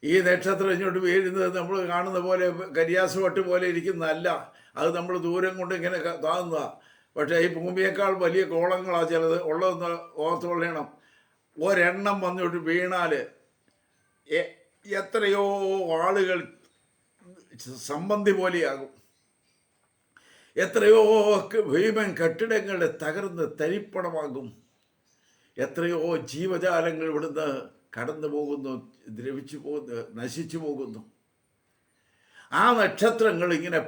ഈ നക്ഷത്രം ഇങ്ങോട്ട് വീഴുന്നത് നമ്മൾ കാണുന്ന പോലെ കരിയാസ് വട്ട് പോലെ ഇരിക്കുന്നതല്ല. അത് നമ്മൾ ദൂരം കൊണ്ട് ഇങ്ങനെ താങ്ങുന്നതാണ്. പക്ഷേ ഈ ഭൂമിയേക്കാൾ വലിയ കോളങ്ങളാണ് ചിലത് ഉള്ളതെന്ന് ഓർത്തുകൊള്ളണം. ഒരെണ്ണം വന്നിട്ട് വീണാൽ എത്രയോ ആളുകൾ സംബന്ധി പോലെയാകും. എത്രയോ ഭീമൻ കെട്ടിടങ്ങളുടെ തകർന്ന് തരിപ്പണമാകും. എത്രയോ ജീവജാലങ്ങൾ ഇവിടുന്ന് കടന്നു പോകുന്നു, ദ്രവിച്ചു പോകുന്നു, നശിച്ചു പോകുന്നു. ആ നക്ഷത്രങ്ങൾ ഇങ്ങനെ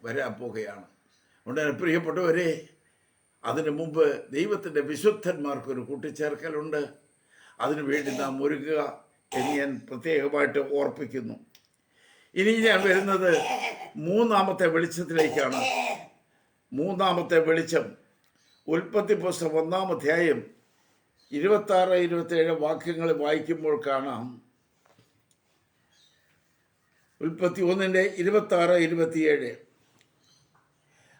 വരാൻ പോകുകയാണ്. അതുകൊണ്ട് പ്രിയപ്പെട്ടവരെ, അതിനു മുമ്പ് ദൈവത്തിൻ്റെ വിശുദ്ധന്മാർക്കൊരു കൂട്ടിച്ചേർക്കലുണ്ട്. അതിനു വേണ്ടി നാം ഒരുങ്ങുക എന്ന് ഞാൻ പ്രത്യേകമായിട്ട് ഓർപ്പിക്കുന്നു. ഇനി ഞാൻ വരുന്നത് 3-ാമത്തെ വെളിച്ചത്തിലേക്കാണ്. 3-ാമത്തെ വെളിച്ചം ഉൽപ്പത്തി പുസ്തകം 1-ാം അധ്യായം 26-27 വാക്യങ്ങൾ വായിക്കുമ്പോൾ കാണാം. ഉൽപ്പത്തി 1-ന്റെ 26-27.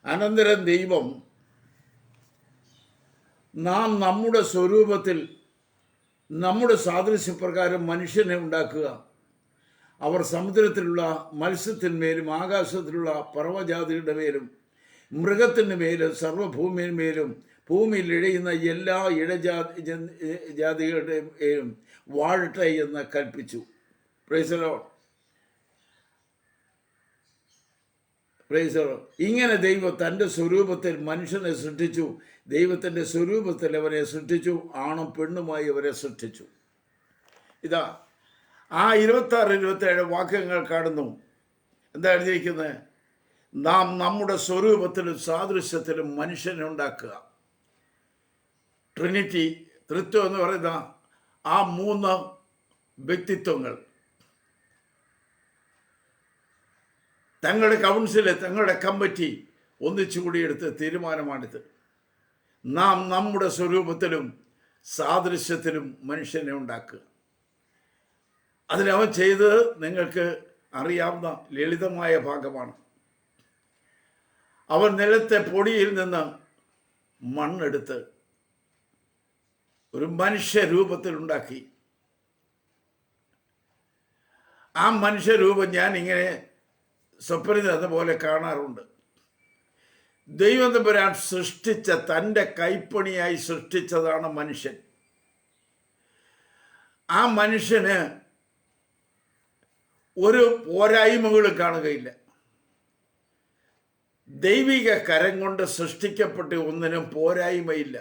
അനന്തരം ദൈവം, നാം നമ്മുടെ സ്വരൂപത്തിൽ നമ്മുടെ സാദൃശ്യപ്രകാരം മനുഷ്യനെ ഉണ്ടാക്കുക. അവർ സമുദ്രത്തിലുള്ള മത്സ്യത്തിന്മേലും ആകാശത്തിലുള്ള പർവ്വജാതികളുടെ മേലും മൃഗത്തിൻ്റെ മേലും സർവ്വഭൂമിയിന്മേലും ഭൂമിയിൽ ഇഴയുന്ന എല്ലാ ജാതികളുടെ മേലും വാഴട്ടെ എന്ന് കൽപ്പിച്ചു. Price the lord. Praise the Lord. ഇങ്ങനെ ദൈവം തൻ്റെ സ്വരൂപത്തിൽ മനുഷ്യനെ സൃഷ്ടിച്ചു. ദൈവത്തിൻ്റെ സ്വരൂപത്തിൽ അവരെ സൃഷ്ടിച്ചു, ആണും പെണ്ണുമായി അവരെ സൃഷ്ടിച്ചു. ഇതാ ആ 26-27 വാക്യങ്ങൾ കാണുന്നു. എന്താ എഴുതിയിരിക്കുന്നത്? നാം നമ്മുടെ സ്വരൂപത്തിലും സാദൃശ്യത്തിലും മനുഷ്യനെ ഉണ്ടാക്കുക. ട്രിനിറ്റി, ത്രിത്വം എന്ന് പറയുന്ന ആ 3 വ്യക്തിത്വങ്ങൾ തങ്ങളുടെ കൗൺസില്, തങ്ങളുടെ കമ്മിറ്റി ഒന്നിച്ചുകൂടി എടുത്ത് തീരുമാനമാണിത്. നാം നമ്മുടെ സ്വരൂപത്തിലും സാദൃശ്യത്തിലും മനുഷ്യനെ ഉണ്ടാക്കുക. അതിനവൻ ചെയ്തത് നിങ്ങൾക്ക് അറിയാവുന്ന ലളിതമായ ഭാഗമാണ്. അവൻ നിലത്തെ പൊടിയിൽ നിന്ന് മണ്ണെടുത്ത് ഒരു മനുഷ്യരൂപത്തിലുണ്ടാക്കി. ആ മനുഷ്യരൂപം ഞാൻ ഇങ്ങനെ സ്വപ്നത്തിൽ അതുപോലെ കാണാറുണ്ട്. ദൈവം തമ്പുരാൻ സൃഷ്ടിച്ച, തൻ്റെ കൈപ്പണിയായി സൃഷ്ടിച്ചതാണ് മനുഷ്യൻ. ആ മനുഷ്യന് ഒരു പോരായ്മകളും കാണുകയില്ല. ദൈവിക കരം കൊണ്ട് സൃഷ്ടിക്കപ്പെട്ട ഒന്നിനും പോരായ്മയില്ല.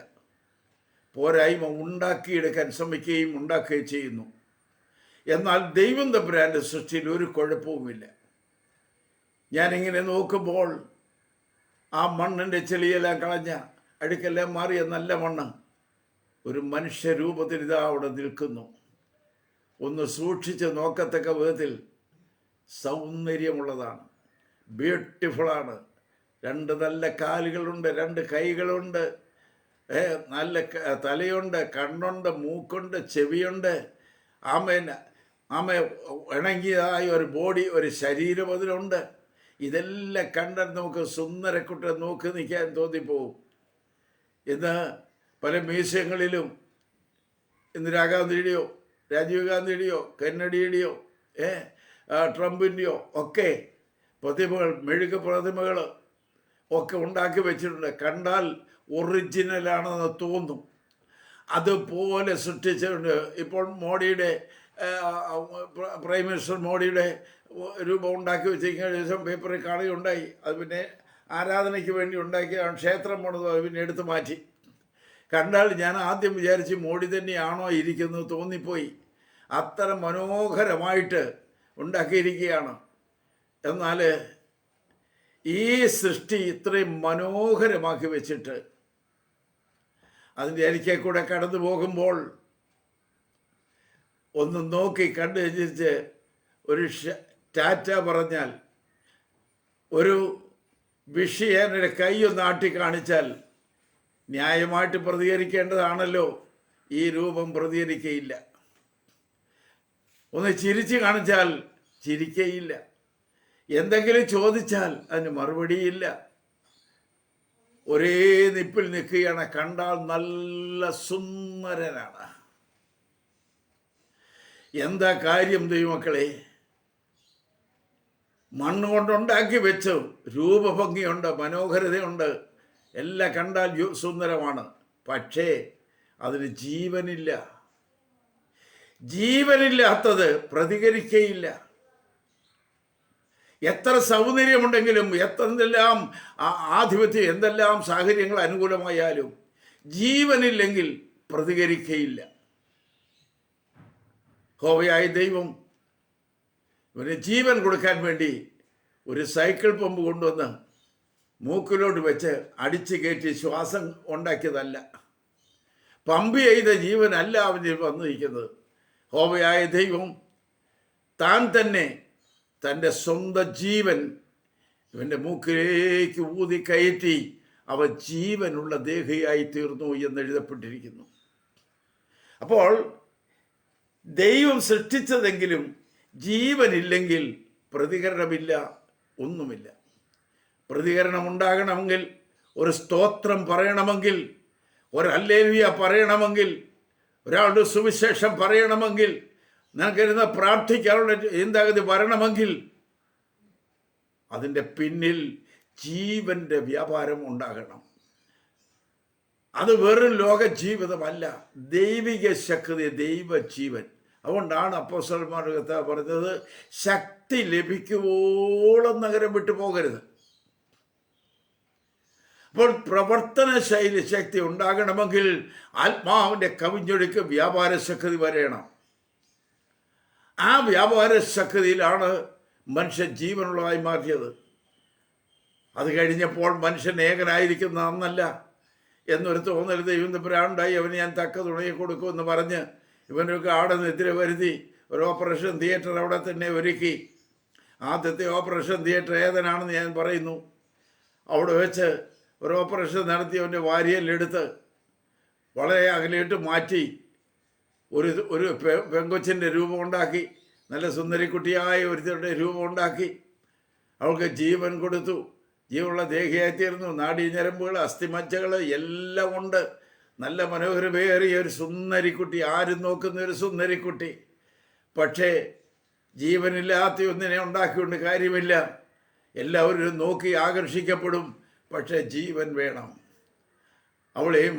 പോരായ്മ ഉണ്ടാക്കിയെടുക്കാൻ ശ്രമിക്കുകയും ഉണ്ടാക്കുകയും ചെയ്യുന്നു. എന്നാൽ ദൈവം തമ്പുരാൻ്റെ സൃഷ്ടിയിൽ ഒരു കുഴപ്പവുമില്ല. ഞാനിങ്ങനെ നോക്കുമ്പോൾ ആ മണ്ണിൻ്റെ ചെളിയെല്ലാം കളഞ്ഞ, അഴുക്കെല്ലാം മാറിയ നല്ല മണ്ണ് ഒരു മനുഷ്യരൂപത്തിൽ ഇതാ അവിടെ നിൽക്കുന്നു. ഒന്ന് സൂക്ഷിച്ച് നോക്കത്തക്ക വിധത്തിൽ സൗന്ദര്യമുള്ളതാണ്, ബ്യൂട്ടിഫുള്ളാണ്. 2 നല്ല കാലുകളുണ്ട്, 2 കൈകളുണ്ട്, നല്ല തലയുണ്ട്, കണ്ണുണ്ട്, മൂക്കുണ്ട്, ചെവിയുണ്ട്. ആമ ഇണങ്ങിയതായ ഒരു ബോഡി, ഒരു ശരീരം അതിലുണ്ട്. ഇതെല്ലാം കണ്ടാൽ നമുക്ക് സുന്ദരക്കുട്ട നോക്കി നിൽക്കാൻ തോന്നിപ്പോവും. ഇന്ന് പല മ്യൂസിയങ്ങളിലും ഇന്ദിരാഗാന്ധിയുടെയോ രാജീവ് ഗാന്ധിയുടെയോ കെന്നഡിയുടെയോ ട്രംപിൻ്റെയോ ഒക്കെ പ്രതിമകൾ, മെഴുക പ്രതിമകൾ ഒക്കെ ഉണ്ടാക്കി വെച്ചിട്ടുണ്ട്. കണ്ടാൽ ഒറിജിനലാണെന്ന് തോന്നും. അതുപോലെ സൃഷ്ടിച്ചിട്ടുണ്ട്. ഇപ്പോൾ മോഡിയുടെ പ്രൈം മിനിസ്റ്റർ മോഡിയുടെ രൂപം ഉണ്ടാക്കി വെച്ചിരിക്കുന്ന ദിവസം പേപ്പറിൽ കാണുകയുണ്ടായി. അത് പിന്നെ ആരാധനയ്ക്ക് വേണ്ടി ഉണ്ടാക്കിയതാണ്. ക്ഷേത്രം പോണത് അത് പിന്നെ എടുത്തു മാറ്റി. കണ്ടാൽ ഞാൻ ആദ്യം വിചാരിച്ച് മോഡി തന്നെയാണോ ഇരിക്കുന്നത് തോന്നിപ്പോയി. അത്ര മനോഹരമായിട്ട് ഉണ്ടാക്കിയിരിക്കുകയാണ്. എന്നാൽ ഈ സൃഷ്ടി ഇത്രയും മനോഹരമാക്കി വെച്ചിട്ട് അതിൻ്റെ അരികെ കൂടെ കടന്നു പോകുമ്പോൾ ഒന്ന് നോക്കി കണ്ടു വെച്ചിട്ട് ഒരു ടാറ്റ പറഞ്ഞാൽ, ഒരു വിഷയനെ കൈയൊന്ന് ആട്ടി കാണിച്ചാൽ ന്യായമായിട്ട് പ്രതികരിക്കേണ്ടതാണല്ലോ. ഈ രൂപം പ്രതികരിക്കയില്ല. ഒന്ന് ചിരിച്ച് കാണിച്ചാൽ ചിരിക്കയില്ല. എന്തെങ്കിലും ചോദിച്ചാൽ അതിന് മറുപടിയില്ല. ഒരേ നിപ്പിൽ നിൽക്കുകയാണ്. കണ്ടാൽ നല്ല സുന്ദരനാണ്. എന്താ കാര്യം ദൈവമക്കളെ? മണ്ണ് കൊണ്ടുണ്ടാക്കി വെച്ചു. രൂപഭംഗിയുണ്ട്, മനോഹരതയുണ്ട്, എല്ലാം കണ്ടാൽ സുന്ദരമാണ്. പക്ഷേ അതിന് ജീവനില്ല. ജീവനില്ലാത്തത് പ്രതികരിക്കയില്ല. എത്ര സൗന്ദര്യമുണ്ടെങ്കിലും, എന്തെല്ലാം ആധിപത്യം, എന്തെല്ലാം സാഹചര്യങ്ങൾ അനുകൂലമായാലും ജീവനില്ലെങ്കിൽ പ്രതികരിക്കയില്ല. യഹോവയായ ദൈവം ഇവന് ജീവൻ കൊടുക്കാൻ വേണ്ടി ഒരു സൈക്കിൾ പമ്പ് കൊണ്ടുവന്ന് മൂക്കിലോട്ട് വെച്ച് അടിച്ചു കയറ്റി ശ്വാസം ഉണ്ടാക്കിയതല്ല. പമ്പ് ചെയ്ത ജീവനല്ല അവന് വന്നിരിക്കുന്നത്. യഹോവയായ ദൈവം താൻ തന്നെ തൻ്റെ സ്വന്തം ജീവൻ ഇവൻ്റെ മൂക്കിലേക്ക് ഊതി കയറ്റി അവൻ ജീവനുള്ള ദേഹിയായി തീർന്നു എന്ന് എഴുതപ്പെട്ടിരിക്കുന്നു. അപ്പോൾ ദൈവം സൃഷ്ടിച്ചതെങ്കിലും ജീവനില്ലെങ്കിൽ പ്രതികരണമില്ല, ഒന്നുമില്ല. പ്രതികരണം ഉണ്ടാകണമെങ്കിൽ, ഒരു സ്തോത്രം പറയണമെങ്കിൽ, ഒരു ഹല്ലേലൂയ പറയണമെങ്കിൽ, ഒരാളുടെ സുവിശേഷം പറയണമെങ്കിൽ, നിനക്കിരുന്ന് പ്രാർത്ഥിക്കാനുള്ള എന്താകതി വരണമെങ്കിൽ അതിൻ്റെ പിന്നിൽ ജീവൻ്റെ വ്യാപാരം ഉണ്ടാകണം. അത് വെറും ലോക ജീവിതമല്ല, ദൈവിക ശക്തി, ദൈവജീവൻ. അതുകൊണ്ടാണ് അപ്പോസ്തലന്മാരുടെ കർത്താവ് പറഞ്ഞത്, ശക്തി ലഭിക്കുവോളം നഗരം വിട്ടു പോകരുത്. അപ്പോൾ പ്രവർത്തന ശൈലി ശക്തി ഉണ്ടാകണമെങ്കിൽ ആത്മാവിൻ്റെ കവിഞ്ഞൊഴുക്ക് വ്യാപാര ശക്തി വരയണം. ആ വ്യാപാര ശക്തിയിലാണ് മനുഷ്യൻ ജീവനുള്ളതായി മാറിയത്. അത് കഴിഞ്ഞപ്പോൾ മനുഷ്യൻ ഏകനായിരിക്കുന്ന അന്നല്ല എന്നൊരു തോന്നൽ ദൈവം തമ്പുരാനുണ്ടായി. അവന് ഞാൻ തക്ക തുണയെ കൊടുക്കുമെന്ന് പറഞ്ഞ് ഇവനൊക്കെ അവിടെ നിദ്ര വരുത്തി ഒരു ഓപ്പറേഷൻ തിയേറ്റർ അവിടെ തന്നെ ഒരുക്കി. ആദ്യത്തെ ഓപ്പറേഷൻ തിയേറ്റർ ഏതനാണെന്ന് ഞാൻ പറയുന്നു. അവിടെ വെച്ച് ഒരു ഓപ്പറേഷൻ നടത്തി അവൻ്റെ വാരിയലെടുത്ത് വളരെ അകലേട്ട് മാറ്റി ഒരു പെങ്കൊച്ചിൻ്റെ രൂപം ഉണ്ടാക്കി, നല്ല സുന്ദരിക്കുട്ടിയായ ഒരുത്തരുടെ രൂപം ഉണ്ടാക്കി. അവൾക്ക് ജീവൻ കൊടുത്തു. ജീവനുള്ള ദേഹിയായിത്തീർന്നു. നാഡീഞരമ്പുകൾ, അസ്ഥിമജ്ജകൾ എല്ലാം ഉണ്ട്. നല്ല മനോഹരമേറിയ ഒരു സുന്ദരിക്കുട്ടി, ആരും നോക്കുന്ന ഒരു സുന്ദരിക്കുട്ടി. പക്ഷേ ജീവനില്ലാത്ത ഒന്നിനെ ഉണ്ടാക്കിക്കൊണ്ട് കാര്യമില്ല. എല്ലാവരും നോക്കി ആകർഷിക്കപ്പെടും, പക്ഷേ ജീവൻ വേണം. അവളെയും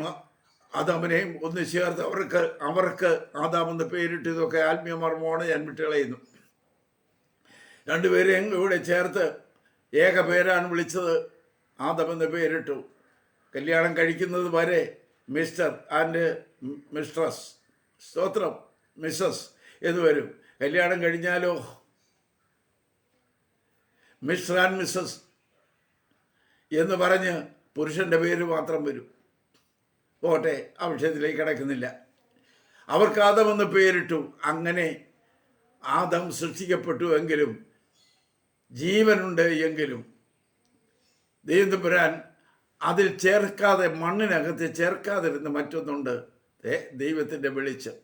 ആദാമിനെയും ഒന്ന് ചേർത്ത് അവർക്ക് ആദാമെന്ന് പേരിട്ട്, ഇതൊക്കെ ആത്മീയ മർമ്മമാണ്, ഞാൻ വിട്ടുകളയുന്നു. രണ്ടുപേരെയും ഇവിടെ ചേർത്ത് ഏക പേരാണ് വിളിച്ചത്. ആദമെന്ന് പേരിട്ടു. കല്യാണം കഴിക്കുന്നത് വരെ മിസ്റ്റർ ആൻഡ് മിസ്ട്രസ്, സ്തോത്രം, മിസ്സസ് എന്ന് വരും. കല്യാണം കഴിഞ്ഞാലോ മിസ്റ്റർ ആൻഡ് മിസ്സസ് എന്ന് പറഞ്ഞ് പുരുഷൻ്റെ പേര് മാത്രം വരും. പോട്ടെ, ആ വിഷയത്തിലേക്ക് കിടക്കുന്നില്ല. അവർക്ക് ആദമെന്ന് പേരിട്ടു. അങ്ങനെ ആദം സൃഷ്ടിക്കപ്പെട്ടു എങ്കിലും, ജീവനുണ്ട് എങ്കിലും, ദൈവം തമ്പുരാൻ അതിൽ ചേർക്കാതെ, മണ്ണിനകത്ത് ചേർക്കാതിരുന്ന് മറ്റൊന്നുണ്ട്, ദൈവത്തിൻ്റെ വെളിച്ചം.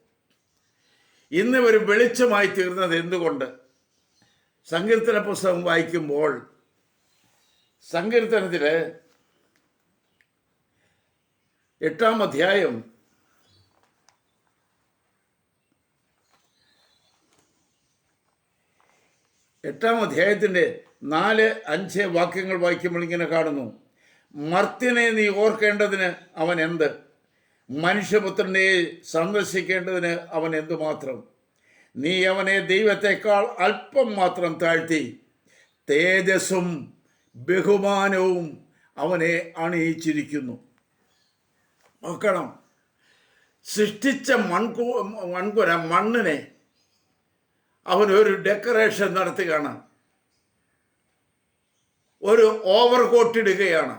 ഇന്ന് ഒരു വെളിച്ചമായി തീർന്നത് എന്തുകൊണ്ട്? സങ്കീർത്തന പുസ്തകം വായിക്കുമ്പോൾ സങ്കീർത്തനത്തില് 8-ാം അധ്യായം 8-ാം അധ്യായത്തിൻ്റെ 4-5 വാക്യങ്ങൾ വായിക്കുമ്പോൾ ഇങ്ങനെ കാണുന്നു: മർത്യനെ നീ ഓർക്കേണ്ടതിന് അവൻ എന്ത്? മനുഷ്യപുത്രനെ സന്ദർശിക്കേണ്ടതിന് അവൻ എന്തുമാത്രം? നീ അവനെ ദൈവത്തെക്കാൾ അല്പം മാത്രം താഴ്ത്തി, തേജസ്സും ബഹുമാനവും അവനെ അണിയിച്ചിരിക്കുന്നു. നോക്കണം, സൃഷ്ടിച്ച മണ്ണിനെ അവനൊരു ഡെക്കറേഷൻ നടത്തുകയാണ്, ഒരു ഓവർകോട്ട് ഇടുകയാണ്.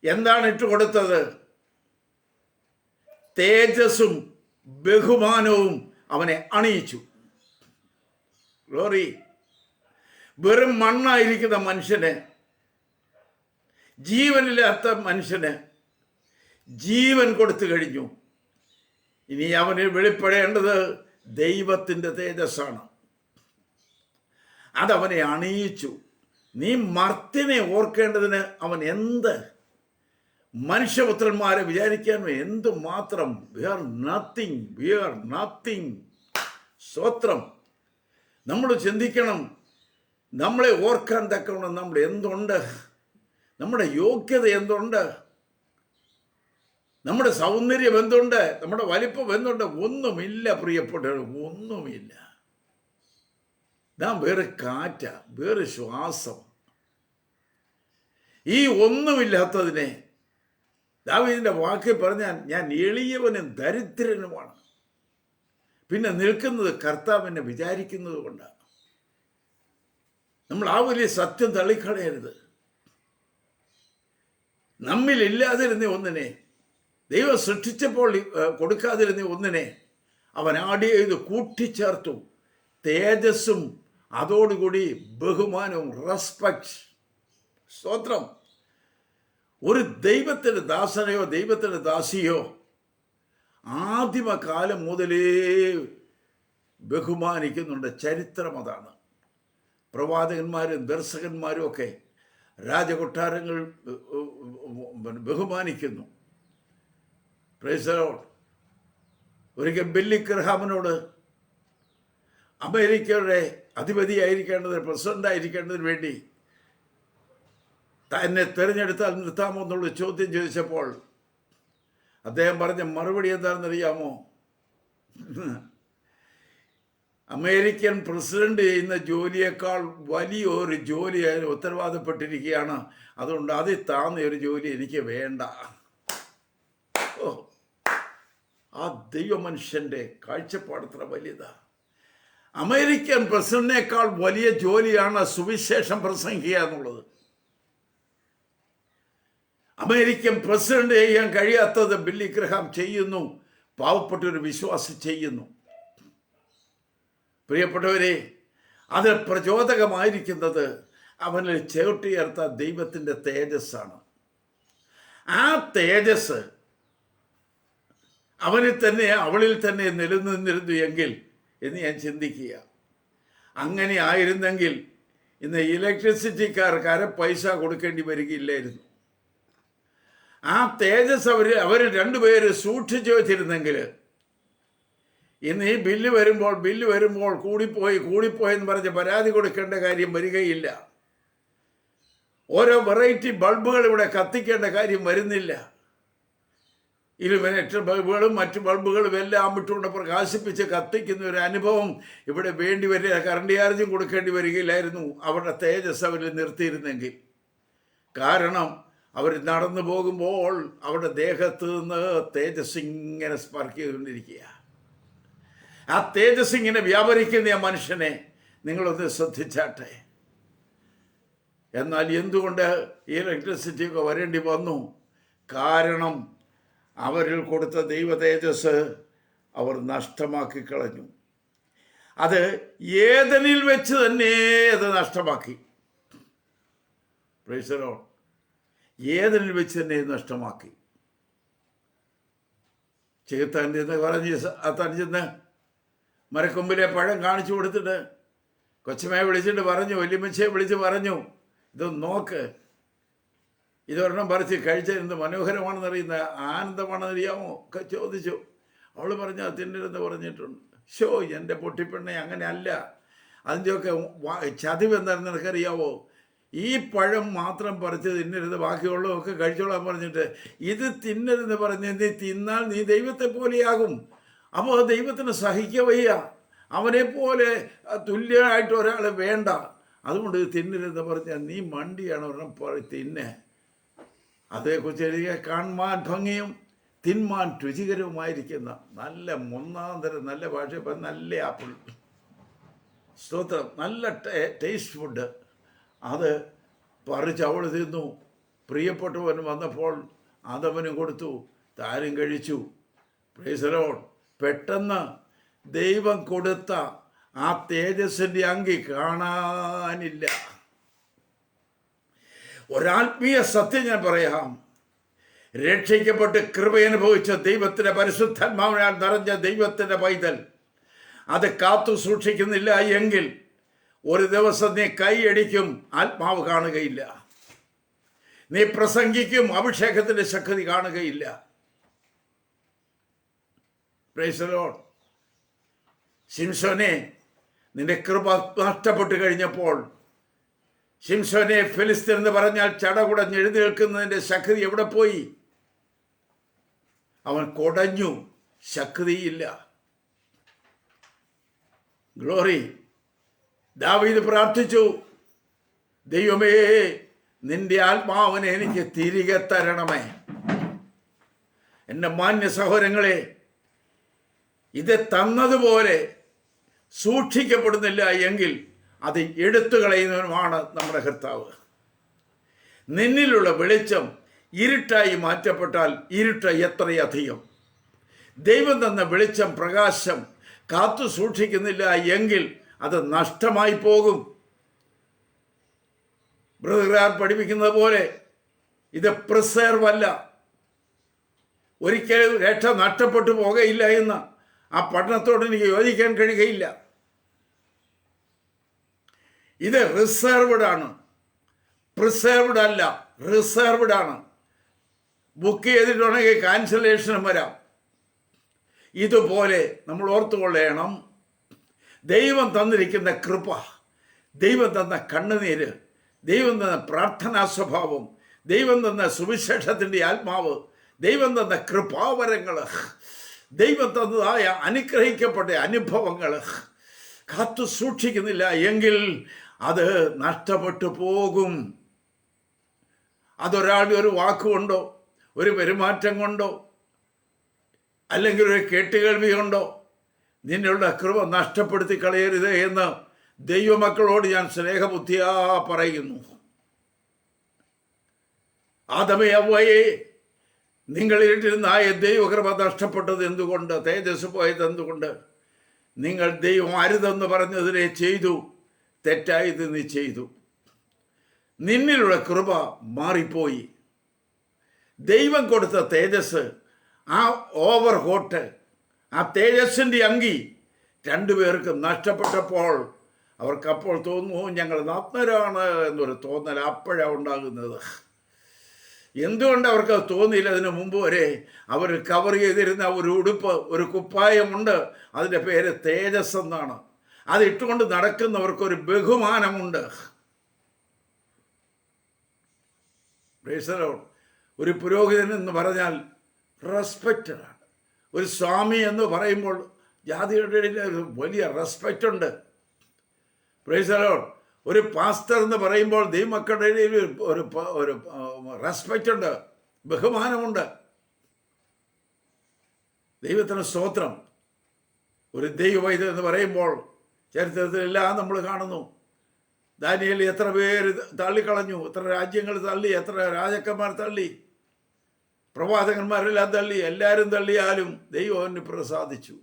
എന്താണ് ഇട്ട് കൊടുത്തത്? തേജസ്സും ബഹുമാനവും അവനെ അണിയിച്ചു. ഗ്ലോറി. വെറും മണ്ണായിരിക്കുന്ന മനുഷ്യന്, ജീവനില്ലാത്ത മനുഷ്യന് ജീവൻ കൊടുത്തു കഴിഞ്ഞു. ഇനി അവന് വെളിപ്പെടേണ്ടത് ദൈവത്തിൻ്റെ തേജസ്സാണ്. അതവനെ അണിയിച്ചു. നീ മർത്യനെ ഓർക്കേണ്ടതിന് അവൻ എന്ത്? മനുഷ്യപുത്രന്മാരെ വിചാരിക്കാൻ എന്തുമാത്രം. We are nothing. സ്തോത്രം. നമ്മൾ ചിന്തിക്കണം, നമ്മളെ ഓർക്കാൻ തക്കവണ്ണം നമ്മൾ എന്തുണ്ട്, നമ്മുടെ യോഗ്യത എന്തുണ്ട്, നമ്മുടെ സൗന്ദര്യം എന്തുണ്ട്, നമ്മുടെ വലിപ്പം എന്തുണ്ട്? ഒന്നുമില്ല പ്രിയപ്പെട്ടവർ, ഒന്നുമില്ല. നാം വേറെ കാറ്റ, വേറെ ശ്വാസം. ഈ ഒന്നുമില്ലാത്തതിനെ ദാവീദിന്റെ വാക്കിൽ പറഞ്ഞാൽ, ഞാൻ എളിയവനും ദരിദ്രനുമാണ്. പിന്നെ നിൽക്കുന്നത് കർത്താവിനെ വിചാരിക്കുന്നത് കൊണ്ടാണ്. നമ്മൾ ആ വലിയ സത്യം തള്ളിക്കളയരുത്. നമ്മിലില്ലാതിരുന്ന ഒന്നിനെ, ദൈവം സൃഷ്ടിച്ചപ്പോൾ കൊടുക്കാതിരുന്ന ഒന്നിനെ അവൻ ആഡ് ചെയ്ത് കൂട്ടിച്ചേർത്തു. തേജസ്സും അതോടുകൂടി ബഹുമാനവും, റെസ്പെക്ട്. സ്തോത്രം. ഒരു ദൈവത്തിൻ്റെ ദാസനെയോ ദൈവത്തിൻ്റെ ദാസിയോ ആദിമകാലം മുതലേ ബഹുമാനിക്കുന്നുണ്ട്. ചരിത്രം അതാണ്. പ്രവാചകന്മാരും ദർശകന്മാരും ഒക്കെ രാജകൊട്ടാരങ്ങൾ ബഹുമാനിക്കുന്നു. Price the Lord. ഒരിക്കൽ ബില്ലി ഗ്രഹാമിനോട് അമേരിക്കയുടെ അധിപതിയായിരിക്കേണ്ടതിന്, പ്രസിഡൻ്റായിരിക്കേണ്ടതിന് വേണ്ടി തന്നെ തിരഞ്ഞെടുത്താൽ നിർത്താമോ എന്നുള്ള ചോദ്യം ചോദിച്ചപ്പോൾ അദ്ദേഹം പറഞ്ഞ മറുപടി എന്താണെന്നറിയാമോ? അമേരിക്കൻ പ്രസിഡന്റ് ചെയ്യുന്ന ജോലിയേക്കാൾ വലിയൊരു ജോലി അതിന് ഉത്തരവാദപ്പെട്ടിരിക്കുകയാണ്. അതുകൊണ്ട് അതിൽ താന്ന ഒരു ജോലി എനിക്ക് വേണ്ട. ഓ, ആ ദൈവമനുഷ്യൻ്റെ കാഴ്ചപ്പാടത്ര വലുതാ. അമേരിക്കൻ പ്രസിഡന്റിനേക്കാൾ വലിയ ജോലിയാണ് സുവിശേഷം പ്രസംഗിക്കുക എന്നുള്ളത്. അമേരിക്കൻ പ്രസിഡന്റ് ചെയ്യാൻ കഴിയാത്തത് ബില്ലി ഗ്രഹാം ചെയ്യുന്നു. പാവപ്പെട്ടൊരു വിശ്വാസി ചെയ്യുന്നു. പ്രിയപ്പെട്ടവരെ, അത് പ്രചോദകമായിരിക്കുന്നത് അവനിൽ ചേർത്ത ദൈവത്തിൻ്റെ തേജസ്സാണ്. ആ തേജസ് അവനിൽ തന്നെ, അവളിൽ തന്നെ നിലനിന്നിരുന്നു എങ്കിൽ എന്ന് ഞാൻ ചിന്തിക്കുക. അങ്ങനെ ആയിരുന്നെങ്കിൽ ഇന്ന് ഇലക്ട്രിസിറ്റിക്കാർക്ക് അര പൈസ കൊടുക്കേണ്ടി വരികയില്ലായിരുന്നു. ആ തേജസ് അവർ രണ്ടുപേര് സൂക്ഷിച്ചു വെച്ചിരുന്നെങ്കിൽ ഇന്ന് ഈ ബില്ല് വരുമ്പോൾ കൂടിപ്പോയെന്ന് പറഞ്ഞ് പരാതി കൊടുക്കേണ്ട കാര്യം വരികയില്ല. ഓരോ വെറൈറ്റി ബൾബുകൾ ഇവിടെ കത്തിക്കേണ്ട കാര്യം വരുന്നില്ല. ഇലുമിനേറ്റർ ബൾബുകളും മറ്റു ബൾബുകളും എല്ലാം ഇട്ടുകൊണ്ട് പ്രകാശിപ്പിച്ച് കത്തിക്കുന്ന ഒരു അനുഭവം ഇവിടെ വേണ്ടി വരിക. കറണ്ട് ചാർജും കൊടുക്കേണ്ടി വരികയില്ലായിരുന്നു അവരുടെ തേജസ് അവരിൽ നിർത്തിയിരുന്നെങ്കിൽ. കാരണം അവർ നടന്നു പോകുമ്പോൾ അവരുടെ ദേഹത്ത് നിന്ന് തേജസ് ഇങ്ങനെ സ്പർശ ചെയ്തുകൊണ്ടിരിക്കുക. ആ തേജസ് ഇങ്ങനെ വ്യാപരിക്കുന്ന ആ മനുഷ്യനെ നിങ്ങളൊന്ന് ശ്രദ്ധിച്ചാട്ടെ. എന്നാൽ എന്തുകൊണ്ട് ഈ ഇലക്ട്രിസിറ്റി ഒക്കെ വരേണ്ടി വന്നു? കാരണം അവരിൽ കൊടുത്ത ദൈവ തേജസ് അവർ നഷ്ടമാക്കി കളഞ്ഞു. അത് ഏദനിൽ വെച്ച് തന്നെ അത് നഷ്ടമാക്കി. Praise the lord. ഏദനിൽ വെച്ച് തന്നെ നഷ്ടമാക്കി. ചെകുത്താൻ്റെ പറഞ്ഞ് തനിച്ചെന്ന് മരക്കൊമ്പിലെ പഴം കാണിച്ചു കൊടുത്തിട്ട് കൊച്ചമ്മയെ വിളിച്ചിട്ട് പറഞ്ഞു, വല്യമ്മച്ചയെ വിളിച്ച് പറഞ്ഞു, ഇതൊന്ന് നോക്ക്, ഇതൊരെണ്ണം പറിച്ച് കഴിച്ചാൽ എന്ത് മനോഹരമാണെന്നറിയുന്ന ആനന്ദമാണെന്നറിയാമോ ഒക്കെ ചോദിച്ചു. അവൾ പറഞ്ഞു അത് തിന്നരുതെന്ന് പറഞ്ഞിട്ടുണ്ട്. എൻ്റെ പൊട്ടിപ്പെണ്ണെ അങ്ങനെ അല്ല, അതിൻ്റെയൊക്കെ ചതിവ് എന്താണെന്ന് നിനക്കറിയാവോ? ഈ പഴം മാത്രം പറിച്ച് തിന്നരുത്, ബാക്കിയുള്ളതൊക്കെ കഴിച്ചോളാൻ പറഞ്ഞിട്ട് ഇത് തിന്നരുതെന്ന് പറഞ്ഞ് നീ തിന്നാൽ നീ ദൈവത്തെ പോലെയാകും. അപ്പോൾ ദൈവത്തിന് സഹിക്കുക വയ്യ, അവനെ പോലെ തുല്യമായിട്ട് ഒരാൾ വേണ്ട. അതുകൊണ്ട് ഇത് തിന്നരുതെന്ന് പറഞ്ഞാൽ നീ മണ്ടിയാണ് ഒരെണ്ണം തിന്നെ. അതേക്കുറിച്ച് എഴുതിയ കാണുവാൻ ഭംഗിയും തിന്മാൻ രുചികരവുമായിരിക്കുന്ന നല്ല ഒന്നാന്തരം നല്ല ഭാഷ, ഇപ്പം നല്ല ആപ്പിൾ, സ്തോത്രം, നല്ല ടേസ്റ്റ് ഫുഡ്, അത് പറിച്ച് അവൾ തിന്നു. പ്രിയപ്പെട്ടവൻ വന്നപ്പോൾ അതവനും കൊടുത്തു, താനും കഴിച്ചു. Price the Lord. പെട്ടെന്ന് ദൈവം കൊടുത്ത ആ തേജസ്സിൻ്റെ അങ്കി കാണാനില്ല. ഒരാത്മീയ സത്യം ഞാൻ പറയാം. രക്ഷിക്കപ്പെട്ട് കൃപയനുഭവിച്ച ദൈവത്തിൻ്റെ പരിശുദ്ധാത്മാവിനാൽ നിറഞ്ഞ ദൈവത്തിൻ്റെ പൈതൽ അത് കാത്തു സൂക്ഷിക്കുന്നില്ല എങ്കിൽ ഒരു ദിവസം നീ കൈയടിക്കും, ആത്മാവ് കാണുകയില്ല. നീ പ്രസംഗിക്കും, അഭിഷേകത്തിൻ്റെ ശക്തി കാണുകയില്ല. Price the Lord. ശിംശോനെ, നിന്റെ കൃപ നഷ്ടപ്പെട്ടു കഴിഞ്ഞപ്പോൾ, ശിംശോനെ, ഫിലിസ്തീൻ എന്ന് പറഞ്ഞാൽ ചടകുടഞ്ഞ് എഴുന്നേൽക്കുന്നതിൻ്റെ ശക്തി എവിടെ പോയി? അവൻ കുടഞ്ഞു, ശക്തിയില്ല. ഗ്ലോറി. ദാവീദ് പ്രാർത്ഥിച്ചു, ദൈവമേ, നിന്റെ ആത്മാവിനെ എനിക്ക് തിരികെ തരണമേ. എൻ്റെ മാന്യ സഹോദരങ്ങളെ, ഇത് തന്നതുപോലെ സൂക്ഷിക്കപ്പെടുന്നില്ല എങ്കിൽ അത് എടുത്തു കളയുന്നവനുമാണ് നമ്മുടെ കർത്താവ്. നിന്നിലുള്ള വെളിച്ചം ഇരുട്ടായി മാറ്റപ്പെട്ടാൽ ഇരുട്ട് എത്രയധികം. ദൈവം തന്ന വെളിച്ചം, പ്രകാശം കാത്തു സൂക്ഷിക്കുന്നില്ല എങ്കിൽ അത് നഷ്ടമായി പോകും. ബ്രദർമാർ പഠിപ്പിക്കുന്നത് പോലെ ഇത് പ്രിസർവ് അല്ല. ഒരിക്കലും രക്ഷ നഷ്ടപ്പെട്ടു പോകുകയില്ല എന്ന് ആ പഠനത്തോട് എനിക്ക് യോജിക്കാൻ കഴിയുകയില്ല. ഇത് റിസർവ്ഡ് ആണ്, പ്രിസർവ്ഡ് അല്ല, റിസർവ്ഡ് ആണ്. ബുക്ക് ചെയ്തിട്ടുണ്ടെങ്കിൽ ക്യാൻസലേഷനും വരാം. ഇതുപോലെ നമ്മൾ ഓർത്തുകൊള്ളണം, ദൈവം തന്നിരിക്കുന്ന കൃപ, ദൈവം തന്ന കണ്ണുനീര്, ദൈവം തന്ന പ്രാർത്ഥനാ സ്വഭാവം, ദൈവം തന്ന സുവിശേഷത്തിൻ്റെ ആത്മാവ്, ദൈവം തന്ന കൃപാവരങ്ങൾ, ദൈവം തന്നതായ അനുഗ്രഹിക്കപ്പെട്ട അനുഭവങ്ങൾ കാത്തു സൂക്ഷിക്കുന്നില്ല എങ്കിൽ അത് നഷ്ടപ്പെട്ടു പോകും. അതൊരാളുടെ ഒരു വാക്കുകൊണ്ടോ ഒരു പെരുമാറ്റം കൊണ്ടോ അല്ലെങ്കിൽ ഒരു കേട്ടുകേൾവി കൊണ്ടോ നിന്നുള്ള കൃപ നഷ്ടപ്പെടുത്തി കളയരുത് എന്ന് ദൈവമക്കളോട് ഞാൻ സ്നേഹബുദ്ധിയാ പറയുന്നു. ആദമേ, അവ്വയെ, നിങ്ങളിരുന്നായ ദൈവകൃപ നഷ്ടപ്പെട്ടത് എന്തുകൊണ്ട്? തേജസ് പോയത് എന്തുകൊണ്ട്? നിങ്ങൾ ദൈവം അരുതെന്ന് പറഞ്ഞതിനെ ചെയ്തു, തെറ്റായത് നീ ചെയ്തു. നിന്നിലുള്ള കൃപ മാറിപ്പോയി. ദൈവം കൊടുത്ത തേജസ്, ആ ഓവർകോട്ട്, ആ തേജസ്സിൻ്റെ അങ്കി രണ്ടുപേർക്കും നഷ്ടപ്പെട്ടപ്പോൾ അവർക്കപ്പോൾ തോന്നുന്നു ഞങ്ങൾ നഗ്നരാണ് എന്നൊരു തോന്നൽ അപ്പോഴാണ് ഉണ്ടാകുന്നത്. എന്തുകൊണ്ട് അവർക്ക് തോന്നിയില്ല? അതിനു മുമ്പ് വരെ അവർ കവർ ചെയ്തിരുന്ന ഒരു ഉടുപ്പ്, ഒരു കുപ്പായമുണ്ട്, അതിൻ്റെ പേര് തേജസ് എന്നാണ്. അതിട്ടുകൊണ്ട് നടക്കുന്നവർക്കൊരു ബഹുമാനമുണ്ട്. ഒരു പുരോഹിതൻ എന്ന് പറഞ്ഞാൽ റെസ്പെക്റ്റഡാണ്. ഒരു സ്വാമി എന്ന് പറയുമ്പോൾ ജാതിയുടെ വലിയ റെസ്പെക്റ്റ് ഉണ്ട്. Price the Lord. ഒരു പാസ്റ്റർ എന്ന് പറയുമ്പോൾ ദൈവമക്കളുടെ ഇടയിൽ ഒരു റെസ്പെക്റ്റ് ഉണ്ട്, ബഹുമാനമുണ്ട്. ദൈവത്തിന് സ്തോത്രം. ഒരു ദൈവവൈദ്യൻ എന്ന് പറയുമ്പോൾ ചരിത്രത്തിലെല്ലാം നമ്മൾ കാണുന്നു. ദാനിയേൽ എത്ര പേര് തള്ളിക്കളഞ്ഞു, എത്ര രാജ്യങ്ങൾ തള്ളി, എത്ര രാജാക്കന്മാർ തള്ളി, പ്രവാചകന്മാരെല്ലാം തള്ളി. എല്ലാവരും തള്ളിയാലും ദൈവം അവന് പ്രസാദിച്ചു.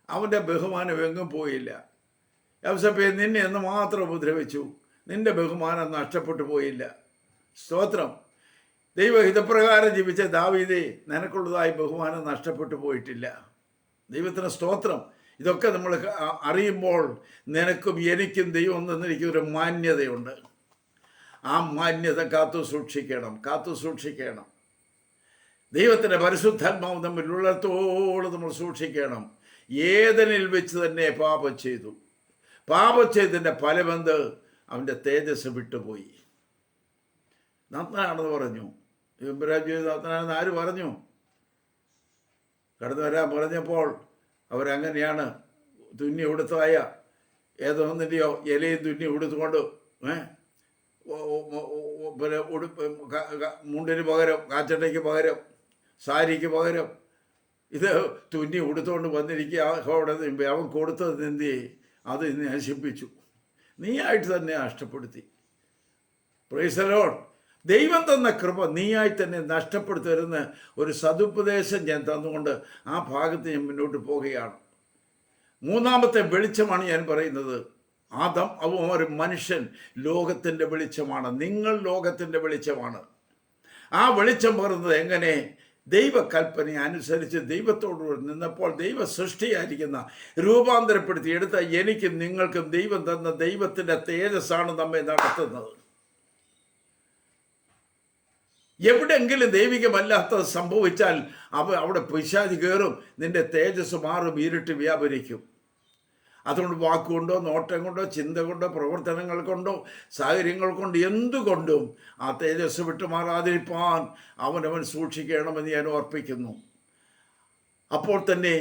അവൻ്റെ ബഹുമാനം എങ്ങും പോയില്ല. യൗസേപ്പേ, നിന്നെ എന്ന് മാത്രം ഉപദ്രവിച്ചു, നിന്റെ ബഹുമാനം നഷ്ടപ്പെട്ടു പോയില്ല. സ്തോത്രം. ദൈവഹിതപ്രകാരം ജീവിച്ച ദാവീദേ, നിനക്കുള്ളതായി ബഹുമാനം നഷ്ടപ്പെട്ടു പോയിട്ടില്ല. ദൈവത്തിന് സ്തോത്രം. ഇതൊക്കെ നമ്മൾ അറിയുമ്പോൾ നിനക്കും എനിക്കും ദൈവം തന്നിരിക്കുന്ന ഒരു മാന്യതയുണ്ട്. ആ മാന്യത കാത്തു സൂക്ഷിക്കണം. ദൈവത്തിൻ്റെ പരിശുദ്ധാത്മാവ് തമ്മിലുള്ളത്തോളം നമ്മൾ സൂക്ഷിക്കണം. ഏദനിൽ വെച്ച് തന്നെ പാപം ചെയ്തതിൻ്റെ ഫലമെന്ത്? അവൻ്റെ തേജസ് വിട്ടുപോയി. നഗ്നനാണെന്ന് പറഞ്ഞു. നഗ്നനാണെന്ന് ആര് പറഞ്ഞു? കടന്നു വരാൻ പറഞ്ഞപ്പോൾ അവരങ്ങനെയാണ് തുന്നി ഉടുത്തായ ഏതൊന്നിൻ്റെയോ ഇലയും തുന്നി ഉടുത്തുകൊണ്ട് പിന്നെ മുണ്ടിന് പകരം, കാച്ചട്ടയ്ക്ക് പകരം, സാരിക്ക് പകരം ഇത് തുന്നി ഉടുത്തുകൊണ്ട് വന്നിരിക്കുക. അവിടെ അവൻ കൊടുത്തത് എന്ത്? അത് നശിപ്പിച്ചു. നീയായിട്ട് തന്നെ നഷ്ടപ്പെടുത്തി. Price the Lord. ദൈവം തന്ന കൃപ നീയായി തന്നെ നഷ്ടപ്പെടുത്തരുന്ന ഒരു സതുപദേശം ഞാൻ തന്നുകൊണ്ട് ആ ഭാഗത്ത് ഞാൻ മുന്നോട്ട് പോവുകയാണ്. മൂന്നാമത്തെ വെളിച്ചമാണ് ഞാൻ പറയുന്നത്. ആദം ഒരു മനുഷ്യൻ ലോകത്തിൻ്റെ വെളിച്ചമാണ്. നിങ്ങൾ ലോകത്തിൻ്റെ വെളിച്ചമാണ്. ആ വെളിച്ചം പറയുന്നത് എങ്ങനെ? ദൈവകൽപ്പന അനുസരിച്ച് ദൈവത്തോട് നിന്നപ്പോൾ ദൈവ സൃഷ്ടിയായിരിക്കുന്ന രൂപാന്തരപ്പെടുത്തി എടുത്ത എനിക്കും നിങ്ങൾക്കും ദൈവം തന്ന ദൈവത്തിൻ്റെ തേജസ്സാണ് നമ്മെ നടത്തുന്നത്. എവിടെയെങ്കിലും ദൈവികമല്ലാത്തത് സംഭവിച്ചാൽ അവിടെ പിശാച് കയറും, നിന്റെ തേജസ് മാറും, ഇരുട്ട് വ്യാപരിക്കും. അതുകൊണ്ട് വാക്കുകൊണ്ടോ നോട്ടം കൊണ്ടോ ചിന്ത കൊണ്ടോ പ്രവർത്തനങ്ങൾ കൊണ്ടോ സാഹചര്യങ്ങൾ കൊണ്ട് എന്തുകൊണ്ടും ആ തേജസ് വിട്ടുമാറാതിരിപ്പാൻ അവനവൻ സൂക്ഷിക്കണമെന്ന് ഞാൻ ഓർപ്പിക്കുന്നു. അപ്പോൾ തന്നെ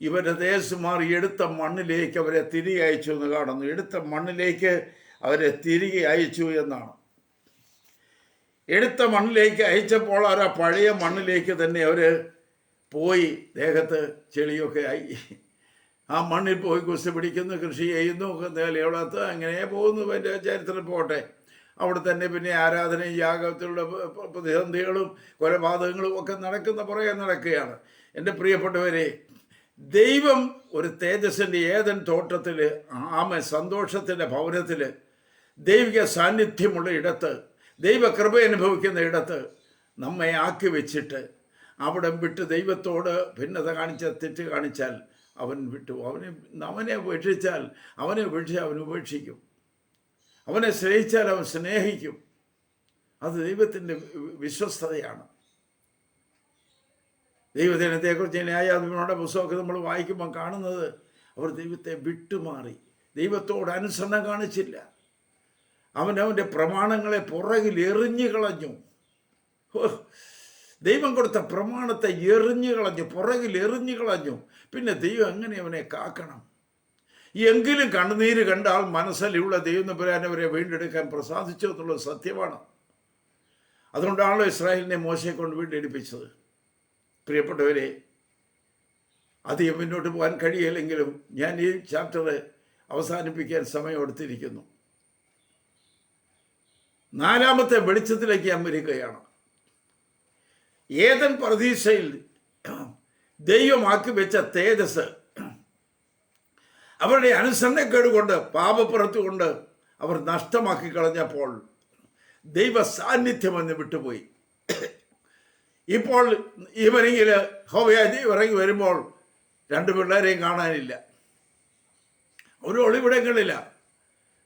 ഇവരുടെ തേജസ് മാറി എടുത്ത മണ്ണിലേക്ക് അവരെ തിരികെ അയച്ചു എന്ന് കാണുന്നു. എടുത്ത മണ്ണിലേക്ക് അവരെ തിരികെ അയച്ചു എന്നാണ്. എടുത്ത മണ്ണിലേക്ക് അയച്ചപ്പോൾ അവർ ആ പഴയ മണ്ണിലേക്ക് തന്നെ അവർ പോയി. ദേഹത്ത് ചെളിയൊക്കെ ആയി. ആ മണ്ണിൽ പോയി കുസ്തി പിടിക്കുന്നു, കൃഷി ചെയ്യുന്നു, എവിടത്ത് അങ്ങനെ പോകുന്നു. എൻ്റെ ചരിത്രം പോട്ടെ. അവിടെ തന്നെ പിന്നെ ആരാധനയും യാഗത്തിലുള്ള പ്രതിസന്ധികളും കൊലപാതകങ്ങളും ഒക്കെ നടക്കുകയാണ്. എൻ്റെ പ്രിയപ്പെട്ടവരെ, ദൈവം ഒരു തേജസ്സിൻ്റെ ഏതൻ തോട്ടത്തിൽ, സന്തോഷത്തിൻ്റെ ഭവനത്തിൽ, ദൈവിക സാന്നിധ്യമുള്ള ഇടത്ത്, ദൈവകൃപ അനുഭവിക്കുന്ന ഇടത്ത് നമ്മെ ആക്കി വെച്ചിട്ട് അവിടെ വിട്ട് ദൈവത്തോട് ഭിന്നത തെറ്റ് കാണിച്ചാൽ അവൻ വിട്ടു. അവനെ ഉപേക്ഷിച്ചാൽ അവൻ ഉപേക്ഷിക്കും. അവനെ സ്നേഹിച്ചാൽ അവൻ സ്നേഹിക്കും. അത് ദൈവത്തിൻ്റെ വിശ്വസ്തതയാണ്. ദൈവദിനത്തെക്കുറിച്ച് ന്യായാധിപന്മാരുടെ പുസ്തകമൊക്കെ നമ്മൾ വായിക്കുമ്പോൾ കാണുന്നത് അവർ ദൈവത്തെ വിട്ടുമാറി, ദൈവത്തോട് അനുസരണം കാണിച്ചില്ല. അവൻ്റെ പ്രമാണങ്ങളെ പുറകിൽ എറിഞ്ഞു കളഞ്ഞു. ദൈവം കൊടുത്ത പ്രമാണത്തെ പുറകിൽ എറിഞ്ഞു കളഞ്ഞു. പിന്നെ ദൈവം എങ്ങനെ അവനെ കാക്കണം? എങ്കിലും കണ്ണുനീര് കണ്ടാൽ മനസ്സിലുള്ള ദൈവം അവരെ വീണ്ടെടുക്കാൻ പ്രസാദിച്ചു എന്നുള്ളത് സത്യമാണ്. അതുകൊണ്ടാണല്ലോ ഇസ്രായേലിനെ മോശയെ കൊണ്ട് വീണ്ടെടുപ്പിച്ചത്. പ്രിയപ്പെട്ടവരെ, അധികം മുന്നോട്ട് പോകാൻ കഴിയില്ലെങ്കിലും ഞാൻ ഈ ചാപ്റ്റർ അവസാനിപ്പിക്കാൻ സമയം എടുത്തിരിക്കുന്നു. നാലാമത്തെ വെളിച്ചത്തിലേക്ക് ഞാൻ വരികയാണ്. ഏദൻ പർദീസയിൽ ദൈവമാക്കി വെച്ച തേജസ് അവരുടെ അനുസരണക്കേട് കൊണ്ട്, പാപപ്പുറത്തുകൊണ്ട് അവർ നഷ്ടമാക്കി കളഞ്ഞപ്പോൾ ദൈവ സാന്നിധ്യം എന്ന് വിട്ടുപോയി. ഇപ്പോൾ ഈവനിങ്ങിൽ ഹോവയായി ഇറങ്ങി വരുമ്പോൾ രണ്ട് പിള്ളേരെയും കാണാനില്ല. ഒരു ഒളിവിടങ്ങളില്ല.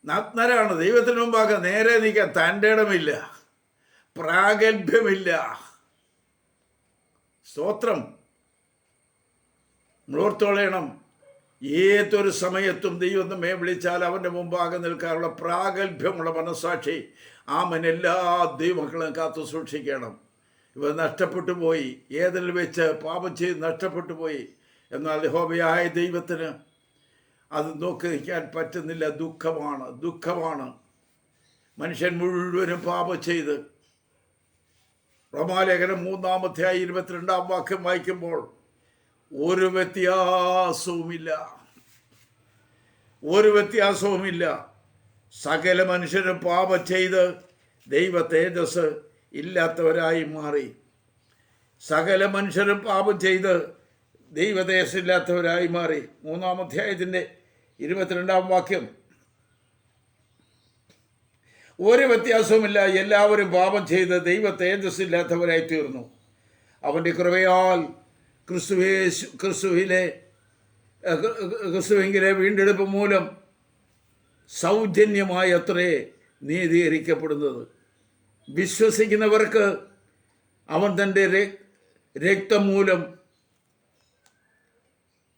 നഗ്നരാണ്. ദൈവത്തിന് മുമ്പാകെ നേരെ നിൽക്കാൻ തൻ്റെ ഇടമില്ല, പ്രാഗൽഭ്യമില്ല. സ്തോത്രം. ഓർത്തോളയണം, ഏതൊരു സമയത്തും ദൈവം നമ്മെ വിളിച്ചാൽ അവൻ്റെ മുമ്പാകെ നിൽക്കാനുള്ള പ്രാഗൽഭ്യമുള്ള മനസ്സാക്ഷി എല്ലാ ദൈവമക്കളും കാത്തു സൂക്ഷിക്കണം. ഇവ നഷ്ടപ്പെട്ടു പോയി. ഏതിൽ വെച്ച് പാപം ചെയ്ത് നഷ്ടപ്പെട്ടു പോയി. എന്നാൽ യഹോവയായ ദൈവത്തിന് അത് നോക്കി നിൽക്കാൻ പറ്റുന്നില്ല. ദുഃഖമാണ്. മനുഷ്യൻ മുഴുവനും പാപം ചെയ്ത്, റോമാലേഖനം 3-ാം അധ്യായം 22-ാം വാക്യം വായിക്കുമ്പോൾ ഒരു വ്യത്യാസവുമില്ല. സകല മനുഷ്യരും പാപം ചെയ്ത് ദൈവ തേജസ് ഇല്ലാത്തവരായി മാറി. സകല മനുഷ്യരും പാപം ചെയ്ത് ദൈവ തേജസ് ഇല്ലാത്തവരായി മാറി. 3-ാം അധ്യായത്തിൻ്റെ 22-ാം വാക്യം. ഒരു വ്യത്യാസവുമില്ല. എല്ലാവരും പാപം ചെയ്ത് ദൈവ തേജസ് ഇല്ലാത്തവരായി തീർന്നു. അവൻ്റെ കൃപയാൽ ക്രിസ്തുവിലെ വീണ്ടെടുപ്പ് മൂലം സൗജന്യമായി അത്രേ നീതീകരിക്കപ്പെടുന്നത്. വിശ്വസിക്കുന്നവർക്ക് അവൻ തൻ്റെ രക്തം മൂലം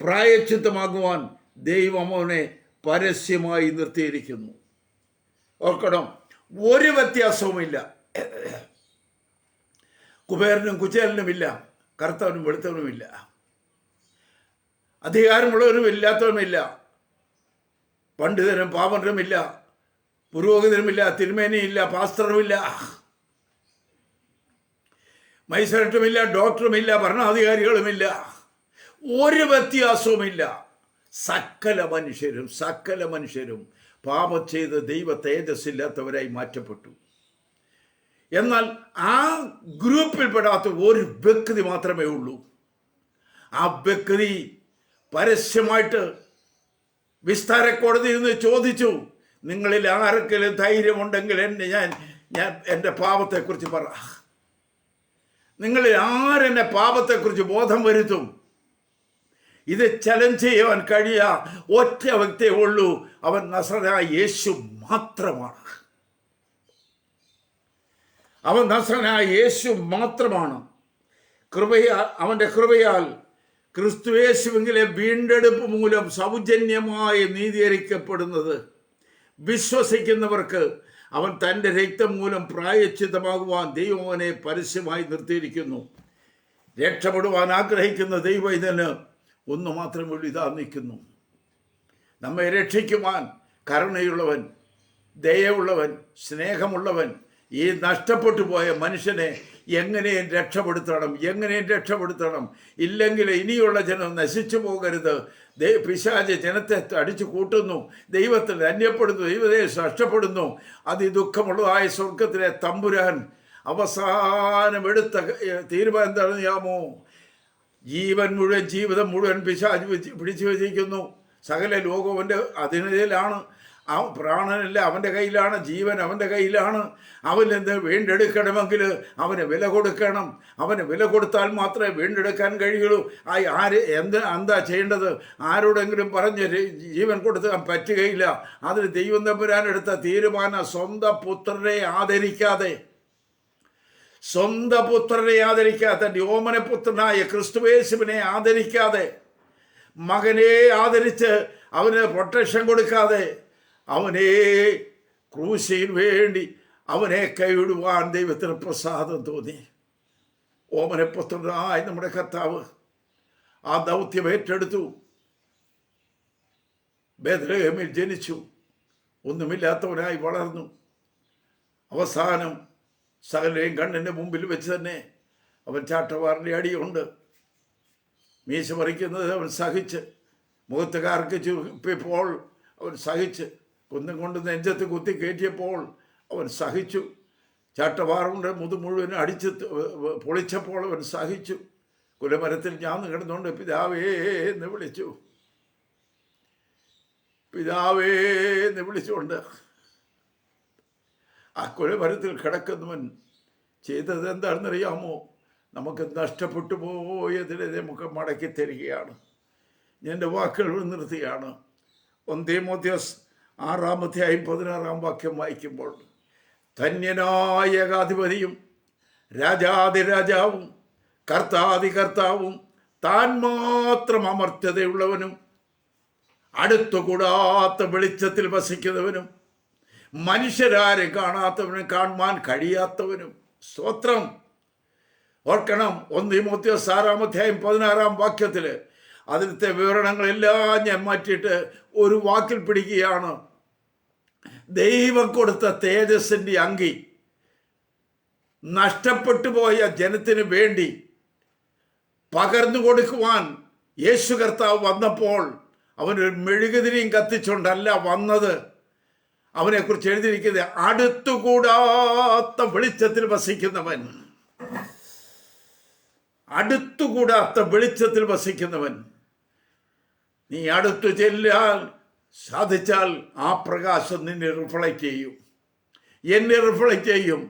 പ്രായശ്ചിത്തമാകുവാൻ ദൈവം അവനെ പരസ്യമായി നിർത്തിയിരിക്കുന്നു. ഓർക്കണം, ഒരു വ്യത്യാസവുമില്ല. കുബേരനും കുചേലനുമില്ല, കറുത്തവനും വെളുത്തവനുമില്ല, അധികാരമുള്ളവരും ഇല്ലാത്തവനുമില്ല, പണ്ഡിതനും പാമരനുമില്ല, പുരോഹിതനുമില്ല, തിരുമേനിയില്ല, പാസ്റ്ററുമില്ല, മജിസ്ട്രേറ്റുമില്ല, ഡോക്ടറുമില്ല, ഭരണാധികാരികളുമില്ല, ഒരു വ്യത്യാസവുമില്ല. സകല മനുഷ്യരും പാപം ചെയ്ത് ദൈവ തേജസ്സില്ലാത്തവരായി മാറ്റപ്പെട്ടു. എന്നാൽ ആ ഗ്രൂപ്പിൽപ്പെടാത്ത ഒരു വ്യക്തി മാത്രമേ ഉള്ളൂ. ആ വ്യക്തി പരസ്യമായിട്ട് വിസ്താര കോടതിയിൽ നിന്ന് ചോദിച്ചു, നിങ്ങളിൽ ആർക്കെങ്കിലും ധൈര്യമുണ്ടെങ്കിൽ ഞാൻ എൻ്റെ പാപത്തെക്കുറിച്ച് പറ. നിങ്ങളിൽ ആരെന്നെ പാപത്തെക്കുറിച്ച് ബോധം വരുത്തും? ഇത് ചലഞ്ച് ചെയ്യുവാൻ കഴിയുക ഒറ്റ വ്യക്തിയേ ഉള്ളൂ. അവൻ നസറേനായ യേശു മാത്രമാണ്. അവൻ നസറേനായ യേശു മാത്രമാണ്. അവൻ്റെ കൃപയാൽ ക്രിസ്തുയേശുവിലെ വീണ്ടെടുപ്പ് മൂലം സൗജന്യമായി നീതീകരിക്കപ്പെടുന്നത് വിശ്വസിക്കുന്നവർക്ക് അവൻ തൻ്റെ രക്തം മൂലം പ്രായശ്ചിത്തമാകുവാൻ ദൈവം അവനെ പരസ്യമായി നിർത്തിയിരിക്കുന്നു. രക്ഷപ്പെടുവാൻ ആഗ്രഹിക്കുന്ന ദൈവം ഇതിന് ഒന്ന് മാത്രമേ ഉള്ളൂ, ഇതാ നിൽക്കുന്നു. നമ്മെ രക്ഷിക്കുവാൻ കരുണയുള്ളവൻ, ദയയുള്ളവൻ, സ്നേഹമുള്ളവൻ ഈ നഷ്ടപ്പെട്ടു പോയ മനുഷ്യനെ എങ്ങനെയും രക്ഷപ്പെടുത്തണം. ഇല്ലെങ്കിൽ ഇനിയുള്ള ജനം നശിച്ചു പോകരുത്. പിശാച് ജനത്തെ അടിച്ചു കൂട്ടുന്നു, ദൈവത്തിൽ അന്യപ്പെടുന്നു, ദൈവദേശം നഷ്ടപ്പെടുന്നു. അതിദുഃഖമുള്ളതായ സ്വർഗത്തിലെ തമ്പുരാൻ അവസാനം എടുത്ത തീരുമാനം എന്താണെന്നറിയാമോ? ജീവിതം മുഴുവൻ പിശാച് പിടിച്ചു വച്ചിരിക്കുന്നു. സകല ലോകം അവൻ്റെ അധീനതയിലാണ്. ആ പ്രാണനല്ല അവൻ്റെ കയ്യിലാണ്, ജീവൻ അവൻ്റെ കയ്യിലാണ്. അവനെന്ത് വീണ്ടെടുക്കണമെങ്കിൽ അവന് വില കൊടുക്കണം. അവന് വില കൊടുത്താൽ മാത്രമേ വീണ്ടെടുക്കാൻ കഴിയുള്ളൂ. എന്താ ചെയ്യേണ്ടത്? ആരോടെങ്കിലും പറഞ്ഞ് ജീവൻ കൊടുക്കാൻ പറ്റുകയില്ല. അതിന് ദൈവം തമ്പുരാൻ എടുത്ത തീരുമാനം, സ്വന്തം പുത്രനെ ആദരിക്കാതെ തൻ്റെ ഓമനപുത്രനായ ക്രിസ്തുയേശുവിനെ ആദരിക്കാതെ, മകനെ ആദരിച്ച് അവന് പ്രൊട്ടക്ഷൻ കൊടുക്കാതെ, അവനെ ക്രൂശിന് വേണ്ടി അവനെ കൈവിടുവാൻ ദൈവത്തിന് പ്രസാദം തോന്നി. ഓമനപുത്രനായ നമ്മുടെ കർത്താവ് ആ ദൗത്യം ഏറ്റെടുത്തു. ബേത്ലഹേമിൽ ജനിച്ചു, ഒന്നുമില്ലാത്തവനായി വളർന്നു. അവസാനം സകലയും കണ്ണിൻ്റെ മുമ്പിൽ വെച്ച് തന്നെ അവൻ ചാട്ടവാറിൻ്റെ അടിയുണ്ട്. മീശ പറിക്കുന്നത് അവൻ സഹിച്ച്, മുഖത്ത് കാർക്ക് ചുപ്പിപ്പോൾ അവൻ സഹിച്ച്, കുന്നം കൊണ്ട് നെഞ്ചത്ത് കുത്തി കയറ്റിയപ്പോൾ അവൻ സഹിച്ചു. ചാട്ടവാറുകൊണ്ട് മുഴുവനും അടിച്ച് പൊളിച്ചപ്പോൾ അവൻ സഹിച്ചു. കുലമരത്തിൽ ഞാൻ കിടന്നുകൊണ്ട് പിതാവേ എന്ന് വിളിച്ചുകൊണ്ട് ആ കുലമരത്തിൽ കിടക്കുന്നവൻ ചെയ്തത് എന്താണെന്നറിയാമോ? നമുക്ക് നഷ്ടപ്പെട്ടു പോയതിനെ നമുക്ക് മടക്കി തരികയാണ്. എൻ്റെ വാക്കുകൾ നിർത്തുകയാണ്. 1 തീമോഥെയോസ് 6:16 വായിക്കുമ്പോൾ, ധന്യനായ ഏകാധിപതിയും രാജാതിരാജാവും കർത്താതികർത്താവും താൻ മാത്രം അമർത്യതയുള്ളവനും അടുത്തുകൂടാത്ത വെളിച്ചത്തിൽ വസിക്കുന്നവനും മനുഷ്യരാരും കാണാത്തവനും കാണുവാൻ കഴിയാത്തവനും. സ്തോത്രം. ഓർക്കണം, 1 തീമോഥെയോസ് 6:16 അതിലത്തെ വിവരണങ്ങളെല്ലാം ഞാൻ മാറ്റിയിട്ട് ഒരു വാക്കിൽ പിടിക്കുകയാണ്. ദൈവം കൊടുത്ത തേജസ്സിൻ്റെ അങ്കി നഷ്ടപ്പെട്ടു പോയ ജനത്തിന് വേണ്ടി പകർന്നു കൊടുക്കുവാൻ യേശു കർത്താവ് വന്നപ്പോൾ അവനൊരു മെഴുകുതിരിയും കത്തിച്ചുകൊണ്ടല്ല വന്നത്. അവനെക്കുറിച്ച് എഴുതിയിരിക്കുന്നത് അടുത്തുകൂടാത്ത വെളിച്ചത്തിൽ വസിക്കുന്നവൻ. അടുത്തുകൂടാത്ത വെളിച്ചത്തിൽ വസിക്കുന്നവൻ. നീ അടുത്തു ചെല്ലാൻ സാധിച്ചാൽ ആ പ്രകാശം നിന്നെ റിഫ്ലക്റ്റ് ചെയ്യും, എന്നെ റിഫ്ലക്റ്റ് ചെയ്യും.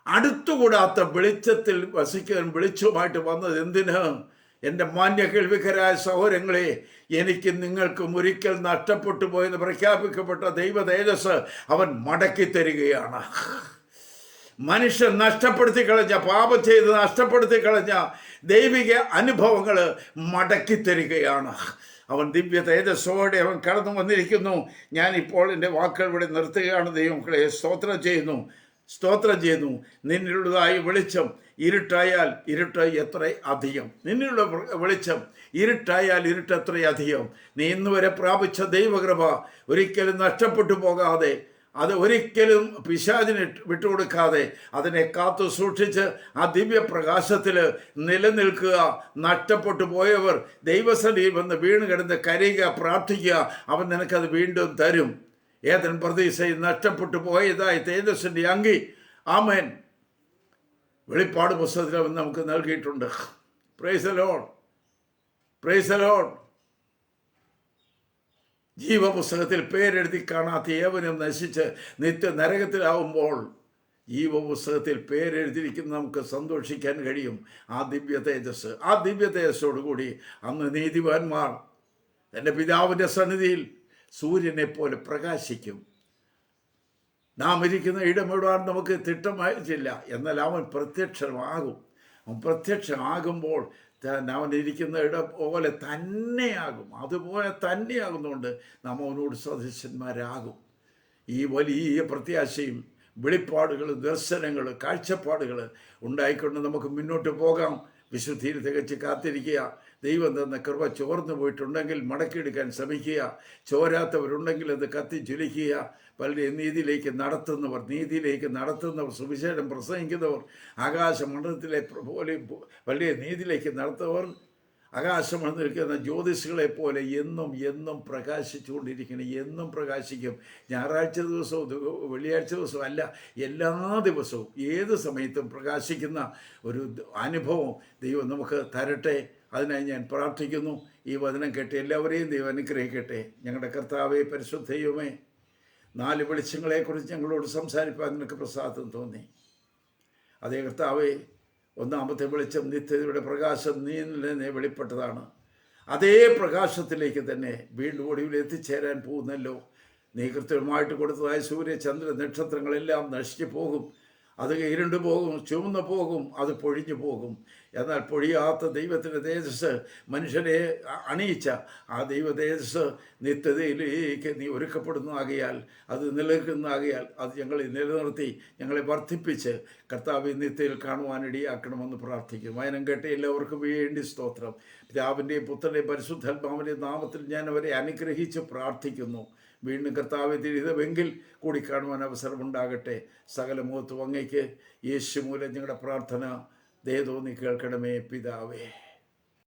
അടുത്തുകൂടാത്ത വെളിച്ചത്തിൽ വസിക്കാൻ വെളിച്ചവുമായിട്ട് വന്നത് എന്തിന്? എൻ്റെ മാന്യ കേൾവിക്കരായ സഹോദരങ്ങളെ, എനിക്ക് നിങ്ങൾക്കും ഒരിക്കൽ നഷ്ടപ്പെട്ടു പോയെന്ന് പ്രഖ്യാപിക്കപ്പെട്ട ദൈവ തേജസ് അവൻ മടക്കി തരികയാണ്. മനുഷ്യൻ നഷ്ടപ്പെടുത്തി കളഞ്ഞ, പാപം ചെയ്ത് നഷ്ടപ്പെടുത്തി കളഞ്ഞ ദൈവിക അനുഭവങ്ങൾ മടക്കി തരികയാണ്. അവൻ ദിവ്യ തേജസ്സോടെ അവൻ കടന്നു വന്നിരിക്കുന്നു. ഞാനിപ്പോൾ എൻ്റെ വാക്കുകൾ ഇവിടെ നിർത്തുകയാണ്. ദൈവങ്ങളെ സ്തോത്രം ചെയ്യുന്നു. നിന്നിലുള്ളതായ വെളിച്ചം ഇരുട്ടായാൽ ഇരുട്ട് എത്ര അധികം, നിന്നിലുള്ള വെളിച്ചം ഇരുട്ടായാൽ ഇരുട്ട് എത്ര അധികം. നീ ഇന്നുവരെ പ്രാപിച്ച ദൈവകൃപ ഒരിക്കലും നഷ്ടപ്പെട്ടു പോകാതെ, അത് ഒരിക്കലും പിശാചിന് വിട്ടുകൊടുക്കാതെ അതിനെ കാത്തു സൂക്ഷിച്ച് ആ ദിവ്യപ്രകാശത്തിൽ നിലനിൽക്കുക. നഷ്ടപ്പെട്ടു പോയവർ ദൈവസന്നിധിയിൽ വന്ന് വീണ് കിടന്ന് കരയുക, പ്രാർത്ഥിക്കുക. അവൻ നിനക്കത് വീണ്ടും തരും. ഏതൻ പ്രതീക്ഷയിൽ നഷ്ടപ്പെട്ടു പോയതായി തേജസ്സിൻ്റെ അങ്കി, ആമേൻ, വെളിപ്പാട് പുസ്തകത്തിൽ അവൻ നമുക്ക് നൽകിയിട്ടുണ്ട്. Praise the lord, praise the lord. ജീവപുസ്തകത്തിൽ പേരെഴുതി കാണാത്ത ഏവനും നശിച്ച് നിത്യ നരകത്തിലാവുമ്പോൾ ജീവപുസ്തകത്തിൽ പേരെഴുതിയിരിക്കുന്ന നമുക്ക് സന്തോഷിക്കാൻ കഴിയും. ആ ദിവ്യ തേജസ്സോടുകൂടി അന്ന് നീതിമാന്മാർ എൻ്റെ പിതാവിൻ്റെ സന്നിധിയിൽ സൂര്യനെ പോലെ പ്രകാശിക്കും. നാം ഇരിക്കുന്ന ഇടമിടാൻ നമുക്ക് തിട്ടമായിട്ടില്ല, എന്നാൽ അവൻ പ്രത്യക്ഷമാകും. അവൻ പ്രത്യക്ഷമാകുമ്പോൾ അവൻ ഇരിക്കുന്ന ഇടം പോലെ തന്നെയാകും. അതുപോലെ തന്നെയാകുന്നതുകൊണ്ട് നാം അവനോട് സദൃശന്മാരാകും. ഈ വലിയ പ്രത്യാശയും വെളിപ്പാടുകൾ, ദർശനങ്ങൾ, കാഴ്ചപ്പാടുകൾ ഉണ്ടായിക്കൊണ്ട് നമുക്ക് മുന്നോട്ട് പോകാം. വിശുദ്ധിയിൽ തികച്ച് കാത്തിരിക്കുക. ദൈവം തന്ന കൃപ ചോർന്നു പോയിട്ടുണ്ടെങ്കിൽ മടക്കിയെടുക്കാൻ ശ്രമിക്കുക. ചോരാത്തവരുണ്ടെങ്കിൽ അത് കത്തിജ്വലിക്കുക. പലരെയും നീതിയിലേക്ക് നടത്തുന്നവർ, സുവിശേഷം പ്രസംഗിക്കുന്നവർ, ആകാശമണ്ഡലത്തിലെ പോലെ പലരെ നീതിയിലേക്ക് നടത്തുന്നവർ, ആകാശമണ്ഡലത്തിൽ നിൽക്കുന്ന ജ്യോതിഷുകളെ പോലെ എന്നും പ്രകാശിച്ചുകൊണ്ടിരിക്കണം. എന്നും പ്രകാശിക്കും. ഞായറാഴ്ച ദിവസവും വെള്ളിയാഴ്ച ദിവസവും അല്ല, എല്ലാ ദിവസവും ഏത് സമയത്തും പ്രകാശിക്കുന്ന ഒരു അനുഭവം ദൈവം നമുക്ക് തരട്ടെ. അതിനായി ഞാൻ പ്രാർത്ഥിക്കുന്നു. ഈ വചനം കേട്ട് എല്ലാവരെയും ദൈവം അനുഗ്രഹിക്കട്ടെ. ഞങ്ങളുടെ കർത്താവേ, പരിശുദ്ധ ദൈവമേ, 4 വെളിച്ചങ്ങളെക്കുറിച്ച് ഞങ്ങളോട് സംസാരിക്കാൻ നിനക്ക് പ്രസാദം തോന്നി. അതേ കർത്താവേ, ഒന്നാമത്തെ വെളിച്ചം നിത്യതയുടെ പ്രകാശം നീ വെളിപ്പെട്ടതാണ്. അതേ പ്രകാശത്തിലേക്ക് തന്നെ വീണ്ടും ഒടുവിൽ എത്തിച്ചേരാൻ പോകുന്നല്ലോ. നീ കൃത്യമായിട്ട് കൊടുത്തതായ സൂര്യ ചന്ദ്ര നക്ഷത്രങ്ങളെല്ലാം നശിച്ചു പോകും. അത് ഇരുണ്ടു പോകും, ചുവന്നു പോകും, അത് പൊഴിഞ്ഞു പോകും. എന്നാൽ പൊഴിയാത്ത ദൈവത്തിൻ്റെ തേജസ് മനുഷ്യനെ അണിയിച്ച ആ ദൈവ തേജസ് നിത്യതയിലേക്ക് നീ ഒരുക്കപ്പെടുന്നതാകിയാൽ, അത് നിലനിൽക്കുന്നതാകിയാൽ അത് ഞങ്ങളെ നിലനിർത്തി ഞങ്ങളെ വർദ്ധിപ്പിച്ച് കർത്താവ് നിത്യയിൽ കാണുവാനിടയാക്കണമെന്ന് പ്രാർത്ഥിക്കും. വചനം കേട്ട എല്ലാവർക്കും വേണ്ടി സ്തോത്രം. പിതാവിൻ്റെയും പുത്രൻ്റെയും പരിശുദ്ധാത്മാവിൻ്റെയും നാമത്തിൽ ഞാൻ അവരെ അനുഗ്രഹിച്ച് പ്രാർത്ഥിക്കുന്നു. വീണ്ടും കർത്താവെ തിരിതമെങ്കിൽ കൂടി കാണുവാൻ അവസരമുണ്ടാകട്ടെ. സകല മുഖത്തും അങ്ങയ്ക്ക് യേശു മൂലം ഞങ്ങളുടെ പ്രാർത്ഥന ദയ തോന്നി കേൾക്കണമേ പിതാവേ.